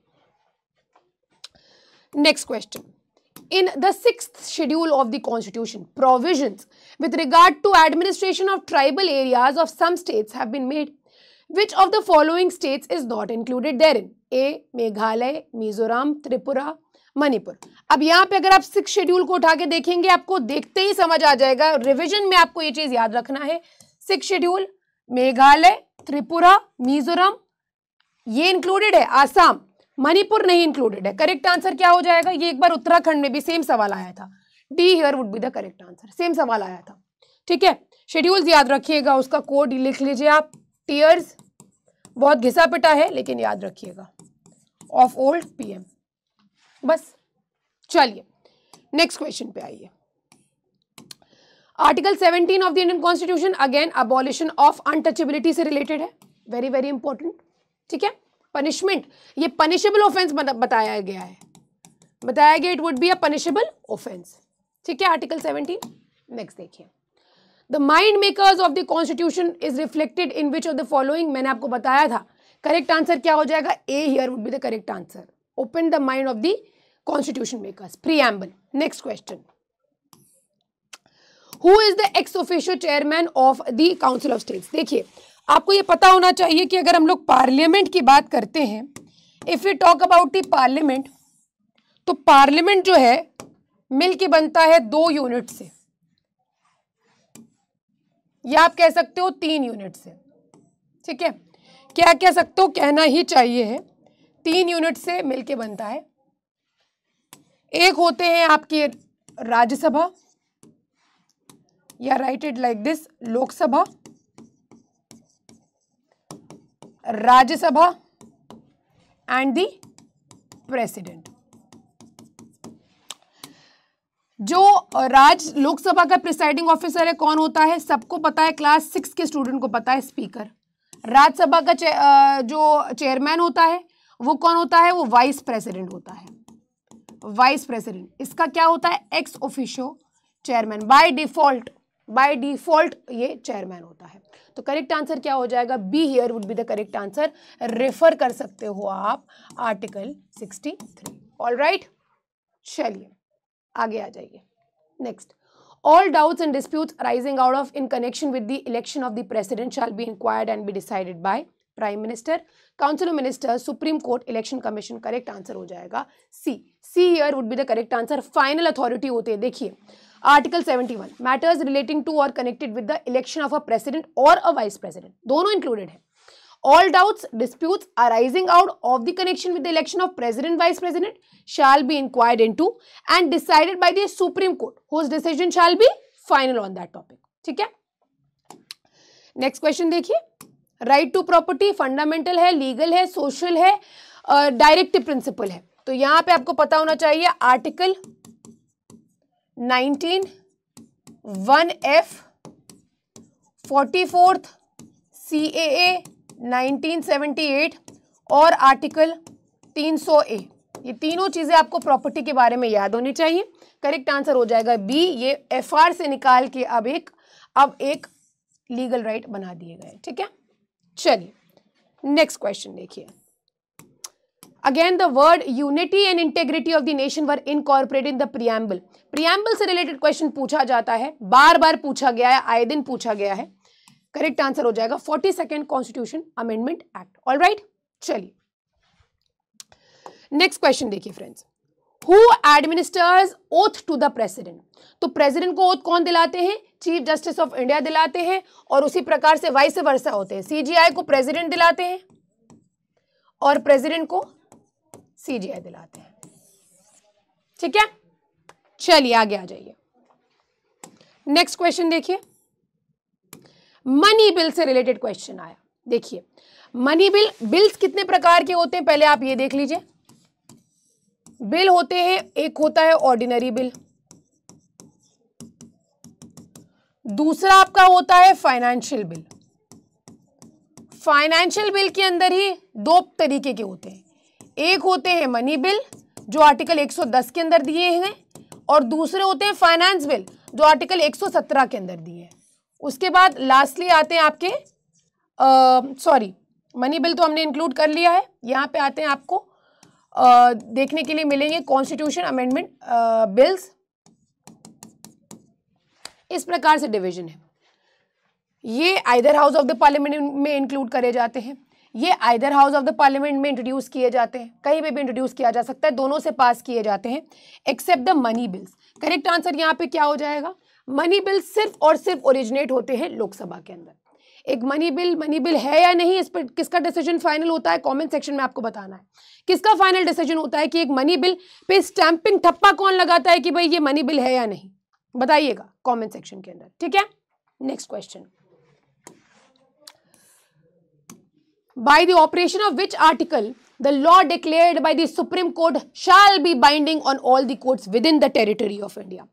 next question. In the 6th schedule of the Constitution, provisions with regard to administration of tribal areas of some states have been made. Which of the following states is not included therein? A. Meghalaya, Mizoram, Tripura, Manipur. अब यहाँ पे अगर आप 6 शेड्यूल को उठा के देखेंगे आपको देखते ही समझ आ जाएगा, रिवीजन में आपको ये चीज याद रखना है। 6 शेड्यूल मेघालय, त्रिपुरा, मिजोरम ये इंक्लूडेड है, आसाम, मणिपुर नहीं इंक्लूडेड है। करेक्ट आंसर क्या हो जाएगा? ये एक बार उत्तराखंड में भी सेम सवाल आया था, D here would be the correct answer, same सवाल आया था। ठीक है, शेड्यूल्स याद रखिएगा, उसका कोड लिख लीजिए आप, टीयर्स, बहुत घिसा पिटा है लेकिन याद रखिएगा, ऑफ ओल्ड पीएम। बस चलिए नेक्स्ट क्वेश्चन पे आइए। Article 17 of the Indian constitution again abolition of untouchability से रिलेटेड है, वेरी वेरी इंपॉर्टेंट। ठीक है, पनिशमेंट, ये पनिशेबल ऑफेंस बताया गया है, बताया गया it would be a punishable offence. ठीक है, आर्टिकल 17। नेक्स्ट देखिए, the mind makers of the constitution is reflected in which of the following, मैंने आपको बताया था करेक्ट आंसर क्या हो जाएगा, A here would be the correct answer, open the mind of the constitution makers, preamble. Next question, who is the ex officio chairman of the council of states. देखिए आपको ये पता होना चाहिए कि अगर हम लोग पार्लियामेंट की बात करते हैं, if you talk about the parliament, तो पार्लियामेंट जो है मिल के बनता है 2 यूनिट से, या आप कह सकते हो 3 यूनिट से। ठीक है, क्या कह सकते हो, कहना ही चाहिए है, 3 यूनिट से मिलके बनता है। एक होते हैं आपके राज्यसभा, या right it like this, Lok Sabha, Rajya Sabha and the president. जो लोकसभा का प्रिसाइडिंग ऑफिसर है कौन होता है, सबको पता है, क्लास 6 के स्टूडेंट को पता है, स्पीकर। राज्यसभा का जो चेयरमैन होता है वो कौन होता है, वो वाइस प्रेसिडेंट होता है, वाइस प्रेसिडेंट। इसका क्या होता है, x officio chairman, by default ये चेयरमैन होता है। तो करेक्ट आंसर क्या हो जाएगा, be here would be the correct answer, refer कर सकते हो आप आर्टिकल 63। ऑलराइट, चलिए आगे आ जाइए। Next, all doubts and disputes arising out of in connection with the election of the president shall be inquired and be decided by prime minister, council of minister, supreme court, election commission. Correct answer हो जाएगा सी here would be the correct answer. Final authority होते हैं, देखिए आर्टिकल 71 मैटर्स रिलेटिंग टू और connected with the election of a president और अ वाइस प्रेसिडेंट, दोनों इंक्लूडेड है। All doubts, disputes arising out of the connection with the election of president, vice president shall be inquired into and decided by the Supreme Court, whose decision shall be final on that topic. ठीक है, नेक्स्ट क्वेश्चन देखिए, राइट टू प्रॉपर्टी फंडामेंटल है, लीगल है, सोशल है, डायरेक्टिव प्रिंसिपल है। तो यहां पे आपको पता होना चाहिए आर्टिकल 19 1F 44th CAA 1978 और आर्टिकल 300A, ये तीनों चीजें आपको प्रॉपर्टी के बारे में याद होनी चाहिए। करेक्ट आंसर हो जाएगा बी, ये FR से निकाल के अब एक लीगल राइट बना दिए गए। ठीक है, चलिए नेक्स्ट क्वेश्चन देखिए। Again the word unity and integrity of the nation were incorporated in the preamble. Preamble से रिलेटेड क्वेश्चन पूछा जाता है, बार बार पूछा गया है, आए दिन पूछा गया है। करेक्ट आंसर हो जाएगा 42nd constitution amendment act. Alright, चलिए नेक्स्ट क्वेश्चन देखिए friends, who administers oath to the president. तो प्रेसिडेंट को ओथ कौन दिलाते हैं, चीफ जस्टिस ऑफ इंडिया दिलाते हैं, और उसी प्रकार से वाइस वर्सा होते हैं, CGI को प्रेसिडेंट दिलाते हैं और प्रेसिडेंट को CGI दिलाते हैं। ठीक है, चलिए आगे आ जाइए। नेक्स्ट क्वेश्चन देखिए, मनी बिल से रिलेटेड क्वेश्चन आया। देखिए मनी बिल्स कितने प्रकार के होते हैं, पहले आप ये देख लीजिए। बिल होते हैं, एक होता है ऑर्डिनरी बिल, दूसरा आपका होता है फाइनेंशियल बिल। फाइनेंशियल बिल के अंदर ही 2 तरीके के होते हैं, एक होते हैं मनी बिल जो आर्टिकल 110 के अंदर दिए हैं, और दूसरे होते हैं फाइनेंस बिल जो आर्टिकल 117 के अंदर दिए हैं। उसके बाद लास्टली आते हैं आपके मनी बिल तो हमने इंक्लूड कर लिया है, यहाँ पे आते हैं आपको देखने के लिए मिलेंगे कॉन्स्टिट्यूशन अमेंडमेंट बिल्स। इस प्रकार से डिवीजन है, ये either house of the parliament में इंक्लूड करे जाते हैं, ये either house of the parliament में इंट्रोड्यूस किए जाते हैं, कहीं पे भी इंट्रोड्यूस किया जा सकता है, दोनों से पास किए जाते हैं, except the money bills. Correct answer यहाँ पे क्या हो जाएगा? मनी बिल सिर्फ और सिर्फ ओरिजिनेट होते हैं लोकसभा के अंदर। एक मनी बिल है या नहीं, इस पर किसका डिसीजन फाइनल होता है? कमेंट सेक्शन में आपको बताना है किसका फाइनल डिसीजन होता है कि एक मनी बिल पे स्टैंपिंग ठप्पा कौन लगाता है कि भाई ये मनी बिल है या नहीं, बताइएगा कमेंट सेक्शन के अंदर, ठीक है। Next question, by the operation of which article the law declared by the Supreme Court shall be binding on all the courts within the territory of India।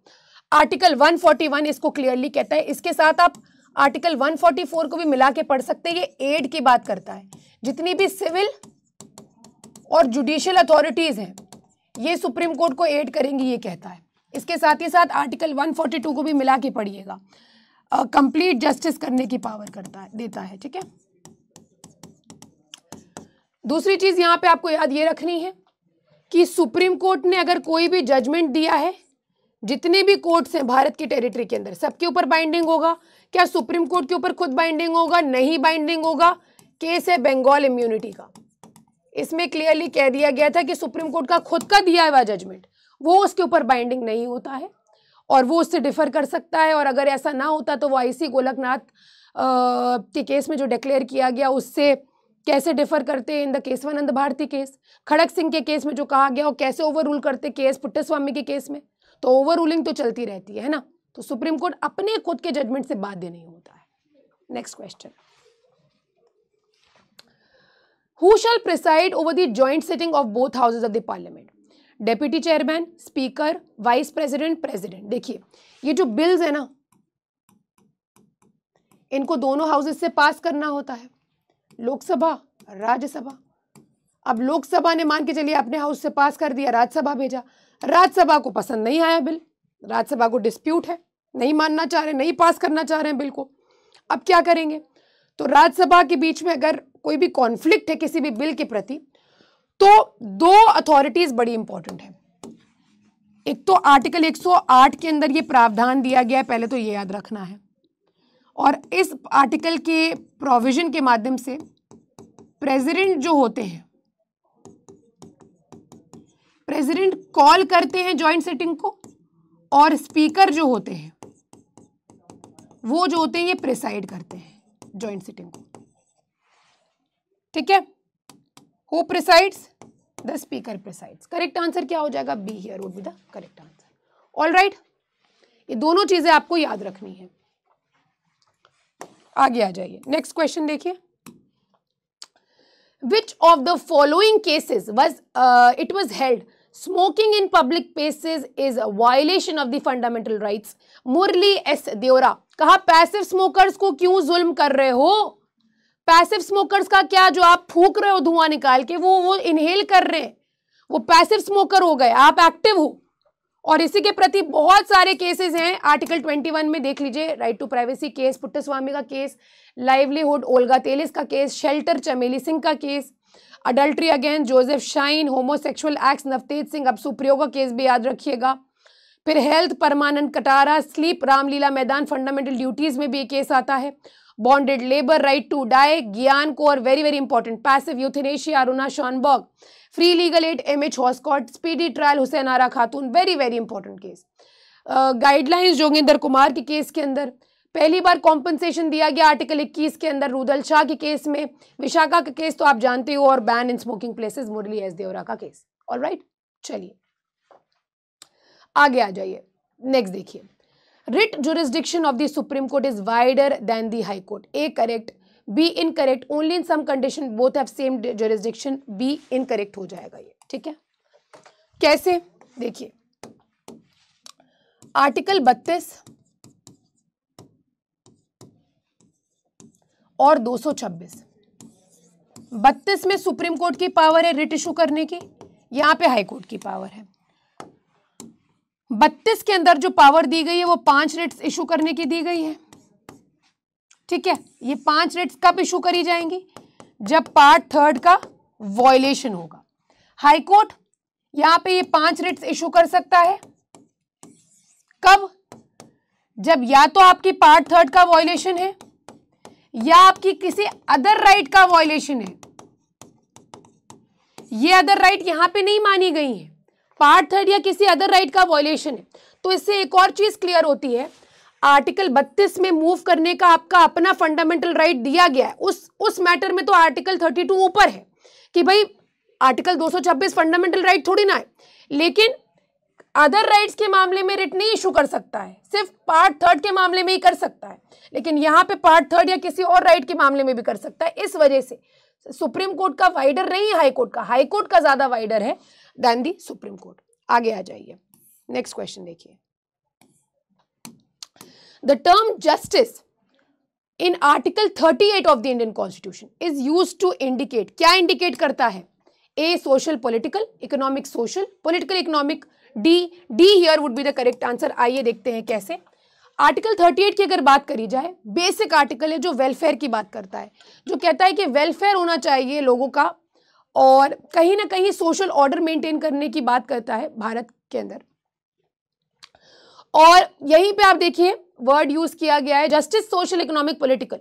Article 141 इसको क्लियरली कहता है। इसके साथ आप आर्टिकल 144 को भी मिला के पढ़ सकते हैं। ये एड की बात करता है, जितनी भी सिविल और जुडिशियल अथॉरिटीज हैं ये सुप्रीम कोर्ट को एड करेंगी, ये कहता है। इसके साथ ही साथ आर्टिकल 142 को भी मिला के पढ़िएगा, कंप्लीट जस्टिस करने की पावर करता है, देता है, ठीक है। दूसरी चीज यहां पे आपको याद ये रखनी है कि सुप्रीम कोर्ट ने अगर कोई भी जजमेंट दिया है, जितने भी कोर्ट्स हैं भारत की टेरिटरी के अंदर, सबके ऊपर बाइंडिंग होगा। क्या सुप्रीम कोर्ट के ऊपर खुद बाइंडिंग होगा? नहीं बाइंडिंग होगा। केस है बंगाल इम्यूनिटी का, इसमें क्लियरली कह दिया गया था कि सुप्रीम कोर्ट का खुद का दिया हुआ जजमेंट वो उसके ऊपर बाइंडिंग नहीं होता है और वो उससे डिफर कर सकता है। और अगर ऐसा ना होता तो वो आईसी गोलकनाथ के केस में जो डिक्लेयर किया गया उससे कैसे डिफर करते हैं in the Kesavananda Bharati case, Kharak Singh के केस में जो कहा गया वो कैसे ओवर रूल करते केएस पुट्टस्वामी के केस में, तो ओवर रूलिंग तो चलती रहती है ना। तो सुप्रीम कोर्ट अपने खुद के जजमेंट से बाध्य नहीं होता है। Next question, who shell preside over the joint sitting of both houses of the parliament? Deputy chairman, speaker, vice president, president. देखिए ये जो बिल्स है ना, इनको दोनों हाउसेज से पास करना होता है, लोकसभा, राज्यसभा। अब लोकसभा ने मान के चलिए अपने हाउस से पास कर दिया, राज्यसभा भेजा, राज्यसभा को पसंद नहीं आया बिल, राज्यसभा को डिस्प्यूट है, नहीं मानना चाह रहे, नहीं पास करना चाह रहे हैं बिल को। अब क्या करेंगे? तो राज्यसभा के बीच में अगर कोई भी कॉन्फ्लिक्ट है किसी भी बिल के प्रति, तो दो अथॉरिटीज बड़ी इंपॉर्टेंट है। एक तो आर्टिकल 108 के अंदर ये प्रावधान दिया गया है, पहले तो ये याद रखना है, और इस आर्टिकल के प्रोविजन के माध्यम से प्रेसिडेंट जो होते हैं, प्रेसिडेंट कॉल करते हैं जॉइंट सिटिंग को, और स्पीकर जो होते हैं वो जो होते हैं ये प्रिसाइड करते हैं जॉइंट सिटिंग को, ठीक है। Who presides? The speaker presides. Correct answer क्या हो जाएगा? Be here would be the correct answer. All right, ये दोनों चीजें आपको याद रखनी है। आगे आ जाइए, नेक्स्ट क्वेश्चन देखिए। Which of the following cases it was held smoking in public places is a violation of the fundamental rights? Murli S Deora. कहा पैसिव स्मोकर्स को क्यों जुल्म कर रहे हो? पैसिव स्मोकर्स का क्या, जो आप फूंक रहे हो धुआं निकाल के, वो इनहेल कर रहे हैं, वो पैसिव स्मोकर हो गए, आप एक्टिव हो। और इसी के प्रति बहुत सारे केसेस हैं। आर्टिकल 21 में देख लीजिए, right to privacy case, Puttaswamy का केस, लाइवलीहुड ओल्गा तेलिस का केस, शेल्टर चमेली सिंह का case, adultery against Joseph Shine, homosexual acts Navtej Singh, अब सुप्रियो का केस भी याद रखिएगा। फिर health Parmanand Katara, sleep Ramlila Maidan, fundamental duties में भी ये केस आता है। Bonded labour, right to die, Gian को, और very very important passive euthanasia, Aruna Shanbaug, free legal aid, MH Hoskot, speedy trial Hussainara Khatoon, very very important case. Guidelines Joginder Kumar के केस के अंदर पहली बार कॉम्पनसेशन दिया गया आर्टिकल 21 के अंदर, रुदल शाह के केस में, विशाखा का केस तो आप जानते हो, और ban in smoking places Murli S Deora का केस। ऑलराइट, चलिए आगे आ जाइए। नेक्स्ट देखिए, writ jurisdiction of the supreme court is wider than the high court. A correct, B incorrect, only in some condition both have same jurisdiction. B incorrect हो जाएगा ये, ठीक है। कैसे? देखिए आर्टिकल 32 और 226, 32 में सुप्रीम कोर्ट की पावर है रिट इशू करने की, यहां पे हाई कोर्ट की पावर है। 32 के अंदर जो पावर दी गई है वो 5 रिट्स इशू करने की दी गई है, ठीक है। ये 5 रिट्स कब इशू करी जाएंगी? जब पार्ट 3 का वॉयलेशन होगा। हाई कोर्ट यहां पे ये 5 रिट्स इशू कर सकता है कब? जब या तो आपकी पार्ट 3 का वॉयलेशन है, या आपकी किसी अदर राइट का वॉयलेशन है, ये अदर राइट यहाँ पे नहीं मानी गई है, पार्ट 3 या किसी अदर राइट का वायलेशन है। तो इससे एक और चीज क्लियर होती है, आर्टिकल 32 में मूव करने का आपका अपना फंडामेंटल राइट दिया गया है। उस मैटर में तो आर्टिकल 32 ऊपर है कि भाई आर्टिकल 226 फंडामेंटल राइट थोड़ी ना है, लेकिन अदर राइट्स के मामले में रिट नहीं इशू कर सकता है, सिर्फ पार्ट 3 के मामले में ही कर सकता है, लेकिन यहाँ पे पार्ट 3 या किसी और राइट के मामले में भी कर सकता है। इस वजह से सुप्रीम कोर्ट का वाइडर नहीं, हाई कोर्ट का ज्यादा वाइडर है देन दी सुप्रीम कोर्ट। आगे आ जाइए, नेक्स्ट क्वेश्चन देखिए। The term justice in article 38 of the Indian constitution is used to indicate, क्या इंडिकेट करता है? A social political, economic social, political economic, D here would be the correct answer. आइए देखते हैं कैसे। आर्टिकल 38 की अगर बात करी जाए, बेसिक आर्टिकल है जो वेलफेयर की बात करता है, जो कहता है कि वेलफेयर होना चाहिए लोगों का और कहीं ना कहीं सोशल ऑर्डर मेंटेन करने की बात करता है भारत के अंदर। और यहीं पे आप देखिए वर्ड यूज किया गया है जस्टिस, सोशल, इकोनॉमिक, पॉलिटिकल,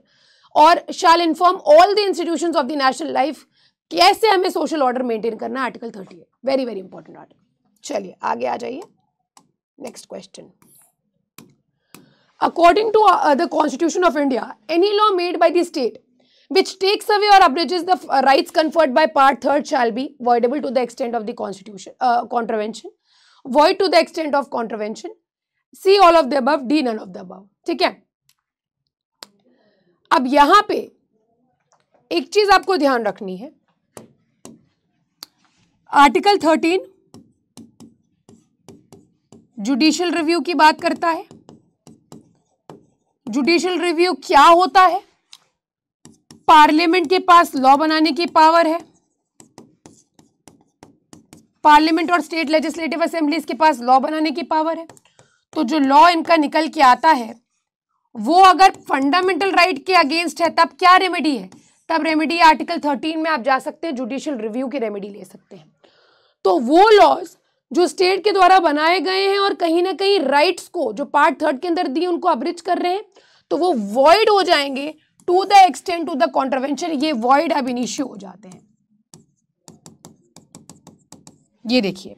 और shall inform all the institutions of the national life, कैसे हमें सोशल ऑर्डर मेंटेन करना है। Article 38 very very important article. चलिए आगे आ जाइए, next question. According to the Constitution of India, any law made by the state which takes away or abridges the rights conferred by Part 3 shall be voidable to the extent of the Constitution contravention, void to the extent of contravention, C all of the above, D none of the above। ठीक है, अब यहां पे एक चीज आपको ध्यान रखनी है, आर्टिकल 13 जुडिशियल रिव्यू की बात करता है। जुडिशियल रिव्यू क्या होता है? पार्लियामेंट के पास लॉ बनाने की पावर है, पार्लियामेंट और स्टेट लेजिस्लेटिव असेंबलीज के पास लॉ बनाने की पावर है। तो जो लॉ इनका निकल के आता है वो अगर फंडामेंटल राइट के अगेंस्ट है तब क्या रेमेडी है? तब रेमेडी आर्टिकल 13 में आप जा सकते हैं, जुडिशियल रिव्यू की रेमेडी ले सकते हैं। तो वो लॉज जो स्टेट के द्वारा बनाए गए हैं और कहीं ना कहीं राइट्स को जो पार्ट 3 के अंदर दिए उनको अब्रिज कर रहे हैं, तो वो वॉइड हो जाएंगे to the extent to the contravention. ये वॉइड अब इनिशियो हो जाते हैं। ये देखिए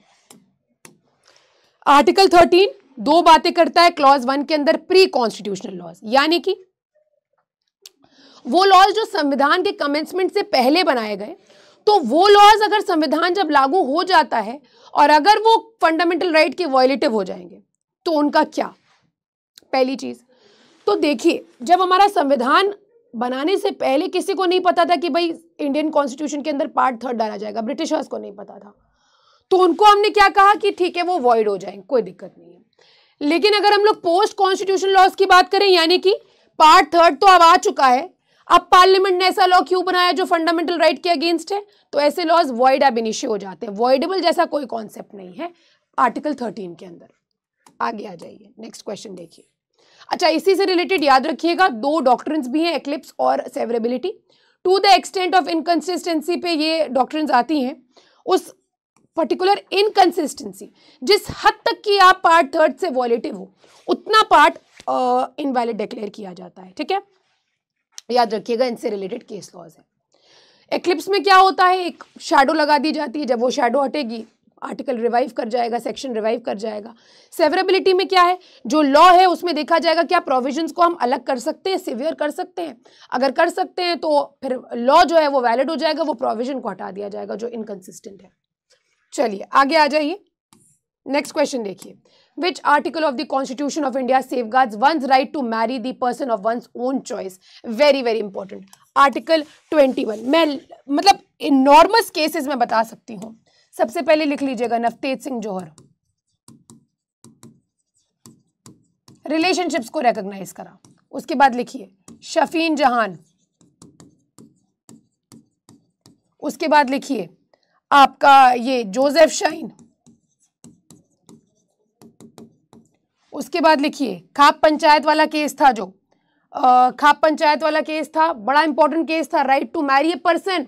आर्टिकल 13 दो बातें करता है क्लॉज 1 के अंदर, प्री कॉन्स्टिट्यूशनल लॉज, यानी कि वो लॉज जो संविधान के कमेंसमेंट से पहले बनाए गए, तो वो लॉज अगर संविधान जब लागू हो जाता है और अगर वो फंडामेंटल राइट के वायलेटिव हो जाएंगे तो उनका क्या? पहली चीज तो देखिए, जब हमारा संविधान बनाने से पहले किसी को नहीं पता था कि भाई इंडियन कॉन्स्टिट्यूशन के अंदर पार्ट 3 डाला जाएगा, ब्रिटिशर्स को नहीं पता था, तो उनको हमने क्या कहा कि ठीक है वो वॉइड हो जाएंगे, कोई दिक्कत नहीं है। लेकिन अगर हम लोग पोस्ट कॉन्स्टिट्यूशन लॉज की बात करें, यानी कि पार्ट 3 तो अब आ चुका है, अब पार्लियामेंट ने ऐसा लॉ क्यों बनाया जो फंडामेंटल राइट के अगेंस्ट है, तो ऐसे लॉज वॉइड अब इनिशियो हो जाते हैं। वॉइडेबल जैसा कोई कॉन्सेप्ट नहीं है आर्टिकल 13 के अंदर। आगे आ जाइए, नेक्स्ट क्वेश्चन देखिए। अच्छा, इसी से रिलेटेड याद रखिएगा दो डॉक्ट्रिन्स भी हैं, एक्लिप्स और severability. To the extent of inconsistency पे ये डॉक्ट्रिन्स आती हैं, उस पर्टिकुलर इनकंसिस्टेंसी जिस हद तक कि आप पार्ट 3 से वॉलेटिव हो उतना पार्ट इनवैलिड डिक्लेयर किया जाता है। ठीक है, याद रखिएगा, इनसे रिलेटेड केस लॉज है। एक्लिप्स में क्या होता है, एक शैडो लगा दी जाती है, जब वो शैडो हटेगी आर्टिकल रिवाइव कर जाएगा, सेक्शन रिवाइव कर जाएगा। सेवरेबिलिटी में क्या है, जो लॉ है उसमें देखा जाएगा क्या प्रोविजंस को हम अलग कर सकते हैं, सिवियर कर सकते हैं, अगर कर सकते हैं तो फिर लॉ जो है वो वैलिड हो जाएगा, वो प्रोविजन को हटा दिया जाएगा जो इनकंसिस्टेंट है। चलिए आगे आ जाइए, नेक्स्ट क्वेश्चन देखिए। Which article of the Constitution of India safeguards one's right to marry the person of one's own choice? Very very important. Article 21। मैं मतलब enormous cases में बता सकती हूँ। सबसे पहले लिख लीजिएगा नवतेज सिंह जौहर, रिलेशनशिप्स को रिकॉग्नाइज करा। उसके बाद लिखिए शफीन जहान, उसके बाद लिखिए आपका ये जोसेफ शाइन, उसके बाद लिखिए खाप पंचायत वाला केस था, जो खाप पंचायत वाला केस था, बड़ा इंपॉर्टेंट केस था। Right to marry a person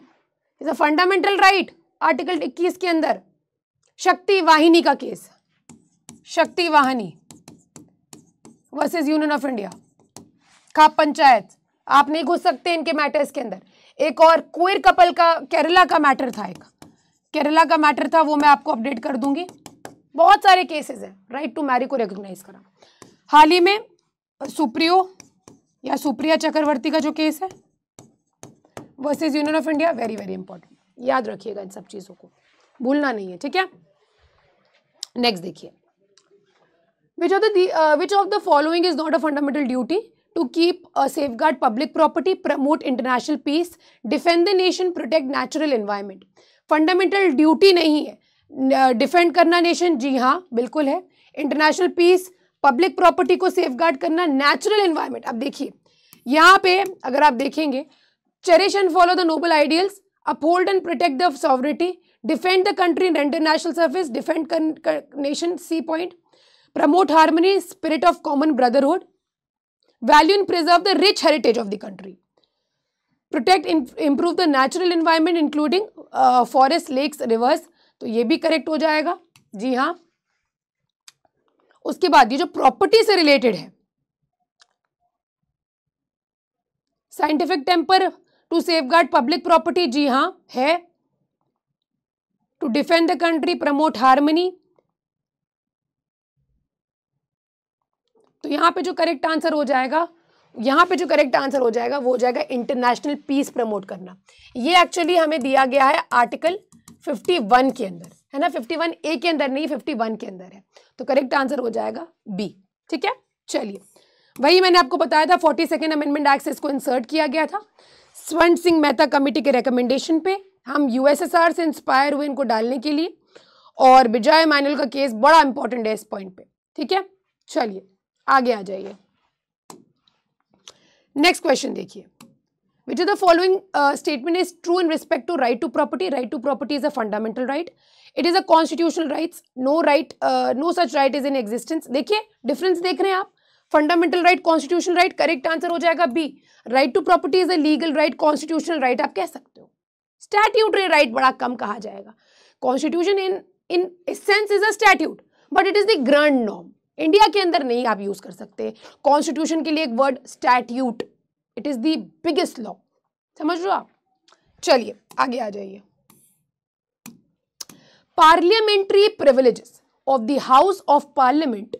is a fundamental right, article 21 के अंदर। शक्ति वाहिनी का case, Shakti Vahini versus union of India, khap panchayat, आप नहीं घुस सकते इनके मैटर्स के अंदर। एक और क्वेर कपल का केरला का मैटर था, एक केरला का मैटर था, वो मैं आपको अपडेट कर दूंगी। बहुत सारे केसेस हैं, राइट टू मैरी को रिकॉग्नाइज करा। हाल ही में सुप्रियो या सुप्रिया चक्रवर्ती का जो केस है versus union of India, very very important, याद रखिएगा इन सब चीजों को, भूलना नहीं है, ठीक है। नेक्स्ट देखिए, which of the following is not a fundamental duty to keep safeguard public property, promote international peace, defend the nation, protect natural environment। Fundamental duty नहीं है डिफेंड करना नेशन, जी हाँ बिल्कुल है। इंटरनेशनल पीस, पब्लिक प्रॉपर्टी को सेफगार्ड करना, नेचुरल एनवायरनमेंट। अब देखिए यहाँ पे अगर आप देखेंगे, cherish and follow the noble ideals, uphold and protect the sovereignty, defend the country in international service, defend nation, C point, promote harmony, spirit of common brotherhood, value and preserve the rich heritage of the country, protect improve the natural environment including forest, lakes, rivers। तो ये भी करेक्ट हो जाएगा, जी हाँ। उसके बाद ये जो प्रॉपर्टी से रिलेटेड है, scientific temper to safeguard public property, जी हाँ है। To defend the country, promote harmony. तो यहाँ पे जो करेक्ट आंसर हो जाएगा, वो हो जाएगा इंटरनेशनल पीस प्रमोट करना। ये एक्चुअली हमें दिया गया है आर्टिकल 51 के अंदर, है ना, 51A के अंदर नहीं, 51 के अंदर है। तो करेक्ट आंसर हो जाएगा बी, ठीक है। चलिए, वही मैंने आपको बताया था 42nd अमेंडमेंट एक्ट से इसको इंसर्ट किया गया था। स्वर्ण सिंह मेहता कमेटी के रिकमेंडेशन पे हम यूएसएसआर से इंस्पायर हुए इनको डालने के लिए, और विजय मैनुअल का केस बड़ा इंपॉर्टेंट है इस पॉइंट पे, ठीक है। चलिए आगे आ जाइए, नेक्स्ट क्वेश्चन देखिए। Which of the following statement is true in respect to right to property? Right to property is a fundamental right, it is a constitutional rights, no such right is in existence. देखिए डिफरेंस देख रहे हैं आप, fundamental right, constitutional right, correct answer हो जाएगा B. Right to property is a legal right, constitutional right आप कह सकते हो। स्टैट्यूटरी राइट बड़ा कम कहा जाएगा। Constitution in sense is a statute, but it is the grand norm. India के अंदर नहीं आप यूज कर सकते कॉन्स्टिट्यूशन के लिए एक word statute, it is the biggest law, समझ लो आप। चलिए आगे आ जाइए। Parliamentary privileges of the house of parliament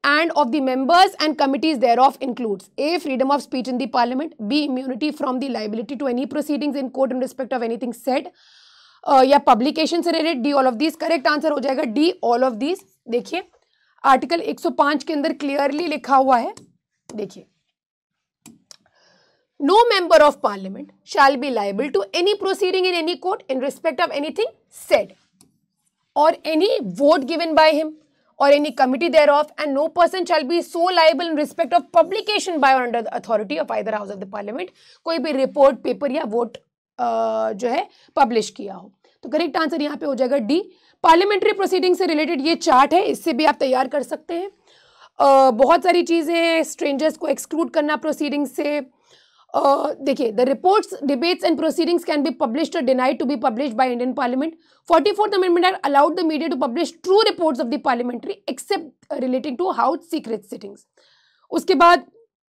and of the members and committees thereof includes A. freedom of speech in the parliament, B. immunity from the liability to any proceedings in court in respect of anything said, या publication से related, D. all of these। Correct answer हो जाएगा D. all of these। देखिए आर्टिकल 105 के अंदर क्लियरली लिखा हुआ है, देखिए, no member of parliament shall be liable to any proceeding in any court in respect of anything said or any vote given by him or any committee thereof, and no person shall be so liable in respect of publication by or under the authority of either house of the parliament। कोई भी रिपोर्ट, पेपर या वोट जो है पब्लिश किया हो। तो करेक्ट आंसर यहाँ पे हो जाएगा डी। पार्लियामेंट्री प्रोसीडिंग से रिलेटेड ये चार्ट है, इससे भी आप तैयार कर सकते हैं। बहुत सारी चीज़ें, स्ट्रेंजर्स को एक्सक्लूड करना प्रोसीडिंग से। देखिए, the reports, debates and proceedings can be published or denied to be published by Indian parliament. 44th amendment act allowed the media to publish true reports of the parliamentary except relating to house secret sittings. उसके बाद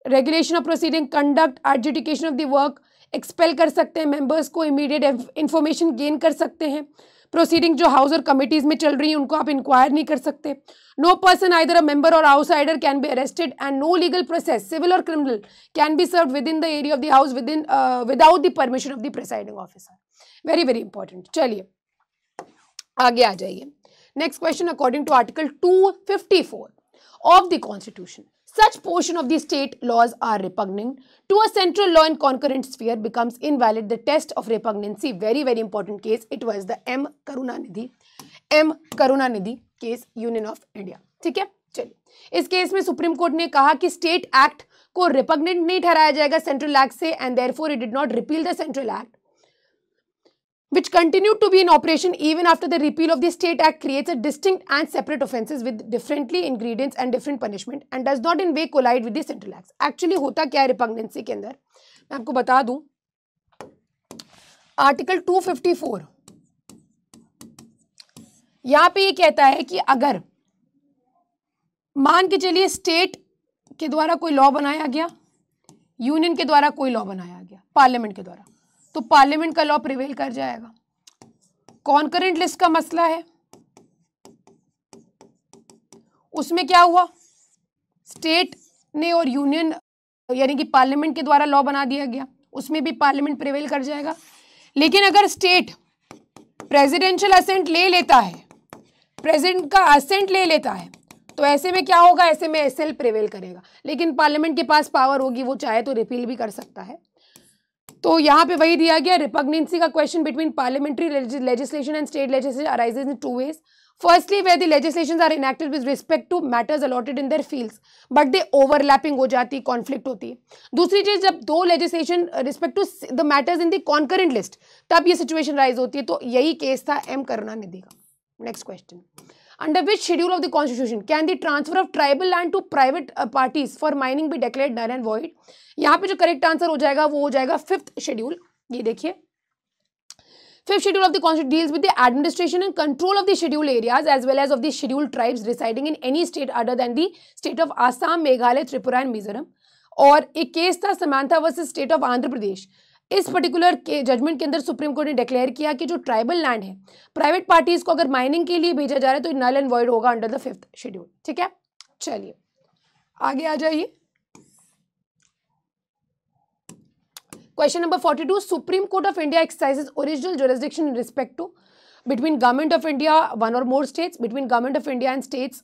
regulation of proceeding, conduct, adjudication of the work, expel कर सकते हैं मेंबर्स को, इमीडिएट इंफॉर्मेशन गेन कर सकते हैं। प्रोसीडिंग जो हाउस और कमिटीज में चल रही है उनको आप इंक्वायर नहीं कर सकते। No person either a member or outsider can be arrested and no legal process civil or criminal can be served within the area of the house without the permission of the presiding officer. Very very important. चलिए आगे आ जाइए। Next question, according to article 254 of the constitution, such portion of the state laws are repugnant to a central law in concurrent sphere becomes invalid. The test of repugnancy, very very important case, it was the M Karunanidhi case, Union of India। ठीक है, चलिए इस केस में सुप्रीम कोर्ट ने कहा कि स्टेट एक्ट को रिपग्नेंट नहीं ठहराया जाएगा सेंट्रल एक्ट से, and therefore it did not repeal the central act which continued to be in operation even after the repeal of the state act, creates a distinct and separate offenses with differently ingredients and different punishment and does not in way collide with the central acts। actually होता क्या है रिपग्नेंसी के अंदर, मैं आपको बता दूं। आर्टिकल 254 यहां पे ये कहता है कि अगर मान के चलिए स्टेट के द्वारा कोई लॉ बनाया गया, यूनियन के द्वारा कोई लॉ बनाया गया, पार्लियामेंट के द्वारा, तो पार्लियामेंट का लॉ प्रिवेल कर जाएगा। कॉन्करेंट लिस्ट का मसला है, उसमें क्या हुआ, स्टेट ने और यूनियन यानी कि पार्लियामेंट के द्वारा लॉ बना दिया गया, उसमें भी पार्लियामेंट प्रिवेल कर जाएगा। लेकिन अगर स्टेट प्रेसिडेंशियल असेंट ले लेता है, प्रेसिडेंट का असेंट ले लेता है, तो ऐसे में क्या होगा, ऐसे में एसएल प्रिवेल करेगा। लेकिन पार्लियामेंट के पास पावर होगी, वो चाहे तो रिपील भी कर सकता है। तो यहाँ पे वही दिया गया, रिपग्नेंसी का question between parliamentary legislation and state legislation arises in two ways. Firstly where the legislations are enacted with respect to matters allotted in their fields but they overlapping हो जाती, कॉन्फ्लिक्ट होती है। दूसरी चीज, जब दो legislation respect to the matters in the concurrent list, तब ये सिचुएशन राइज होती है। तो यही केस था एम करुणानिधि का। Next question, under which schedule of the constitution can the transfer of tribal land to private parties for mining be declared null and void. यहाँ पे जो करेक्ट आंसर हो जाएगा वो हो जाएगा 5th शेड्यूल। ये देखिए, 5th schedule of the constitution deals with the administration and control of the scheduled areas as well as of the scheduled tribes residing in any state other than the state of Assam, Meghalaya, Tripura and Mizoram। और एक केस था Samantha versus state of Andhra Pradesh. इस पर्टिकुलर के जजमेंट के अंदर सुप्रीम कोर्ट ने डिक्लेयर किया कि जो ट्राइबल लैंड है, प्राइवेट पार्टीज को अगर माइनिंग के लिए भेजा जा रहा है तो नल एंड वॉइड होगा अंडर द 5th शेड्यूल। ठीक है, चलिए आगे आ जाइए। Question number 42, Supreme Court of India exercises original jurisdiction in respect to between Government of India, one or more states, between Government of India and states,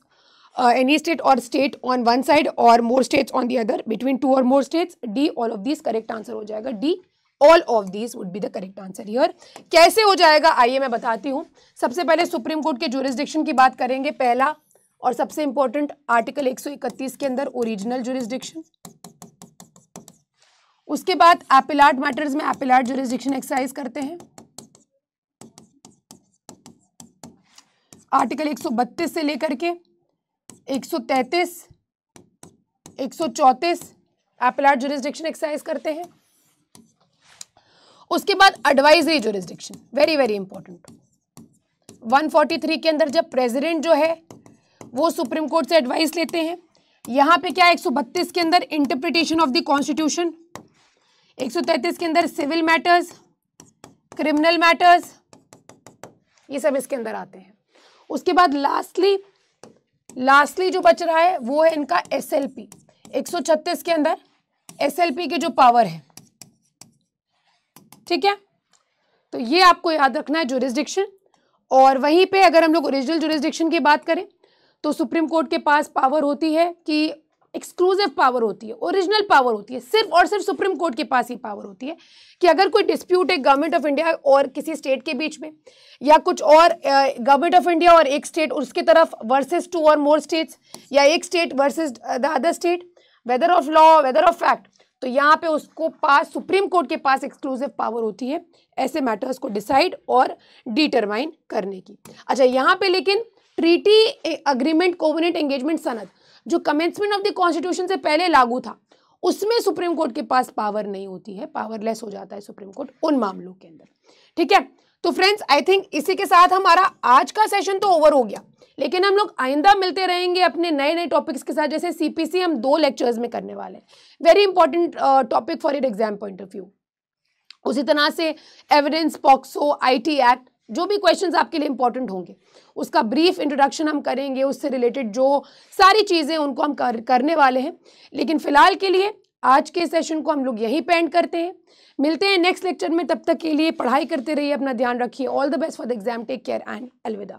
any state or state on one side or more states on the other, between two or more states। D, all of these correct answer हो जाएगा। D, all of these would be the correct answer here। कैसे हो जाएगा आइए मैं बताती हूँ। सबसे पहले सुप्रीम कोर्ट के जुरिस्डिक्शन की बात करेंगे। पहला और सबसे इंपॉर्टेंट आर्टिकल 131 के अंदर ओरिजिनल जुरिस्डिक्शन। उसके बाद एपिलाट मैटर्स में एपिलाट जुरिस्डिक्शन एक्सरसाइज करते हैं। आर्टिकल 132 से लेकर के 133, 134 एपिलाट जुरिस्डिक्शन एक्सरसाइज करते हैं। उसके बाद advisory jurisdiction, very very important. 143 के अंदर जब प्रेसिडेंट जो है वो सुप्रीम कोर्ट से एडवाइस लेते हैं। यहाँ पे क्या 132 के अंदर इंटरप्रिटेशन ऑफ द कॉन्स्टिट्यूशन, 133 के अंदर सिविल मैटर्स, क्रिमिनल मैटर्स, ये सब इसके अंदर आते हैं। उसके बाद लास्टली जो बच रहा है वो है इनका एसएलपी। 136 के अंदर एसएलपी के जो पावर है, ठीक है, तो ये आपको याद रखना है जुरिस्डिक्शन। और वहीं पे अगर हम लोग ओरिजिनल जुरिस्डिक्शन की बात करें तो सुप्रीम कोर्ट के पास पावर होती है कि एक्सक्लूसिव पावर होती है, ओरिजिनल पावर होती है, सिर्फ और सिर्फ सुप्रीम कोर्ट के पास ही पावर होती है कि अगर कोई डिस्प्यूट है गवर्नमेंट ऑफ इंडिया और किसी स्टेट के बीच में, या कुछ और गवर्नमेंट ऑफ इंडिया और एक स्टेट उसके तरफ वर्सेस टू और मोर स्टेट्स, या एक state versus the other state, whether of law whether of fact, तो यहाँ पे उसको पास सुप्रीम कोर्ट के पास एक्सक्लूसिव पावर होती है ऐसे मैटर्स को डिसाइड और डिटरमाइन करने की। अच्छा, यहाँ पे लेकिन ट्रीटी अग्रीमेंट कोवेनेंट एंगेजमेंट सनद जो कमेंसमेंट ऑफ द कॉन्स्टिट्यूशन से पहले लागू था, उसमें सुप्रीम कोर्ट के पास पावर नहीं होती है, पावरलेस हो जाता है सुप्रीम कोर्ट उन मामलों के अंदर। ठीक है, तो फ्रेंड्स आई थिंक इसी के साथ हमारा आज का सेशन तो ओवर हो गया, लेकिन हम लोग आइंदा मिलते रहेंगे अपने नए नए टॉपिक्स के साथ। जैसे सीपीसी हम 2 लेक्चर्स में करने वाले हैं, very important topic for your exam point of view. उसी तरह से एविडेंस, पॉक्सो, आईटी एक्ट, जो भी क्वेश्चंस आपके लिए इंपॉर्टेंट होंगे उसका ब्रीफ इंट्रोडक्शन हम करेंगे, उससे रिलेटेड जो सारी चीज़ें उनको हम करने वाले हैं। लेकिन फिलहाल के लिए आज के सेशन को हम लोग यहीं पे एंड करते हैं, मिलते हैं नेक्स्ट लेक्चर में। तब तक के लिए पढ़ाई करते रहिए, अपना ध्यान रखिए। All the best for the exam, take care and अलविदा।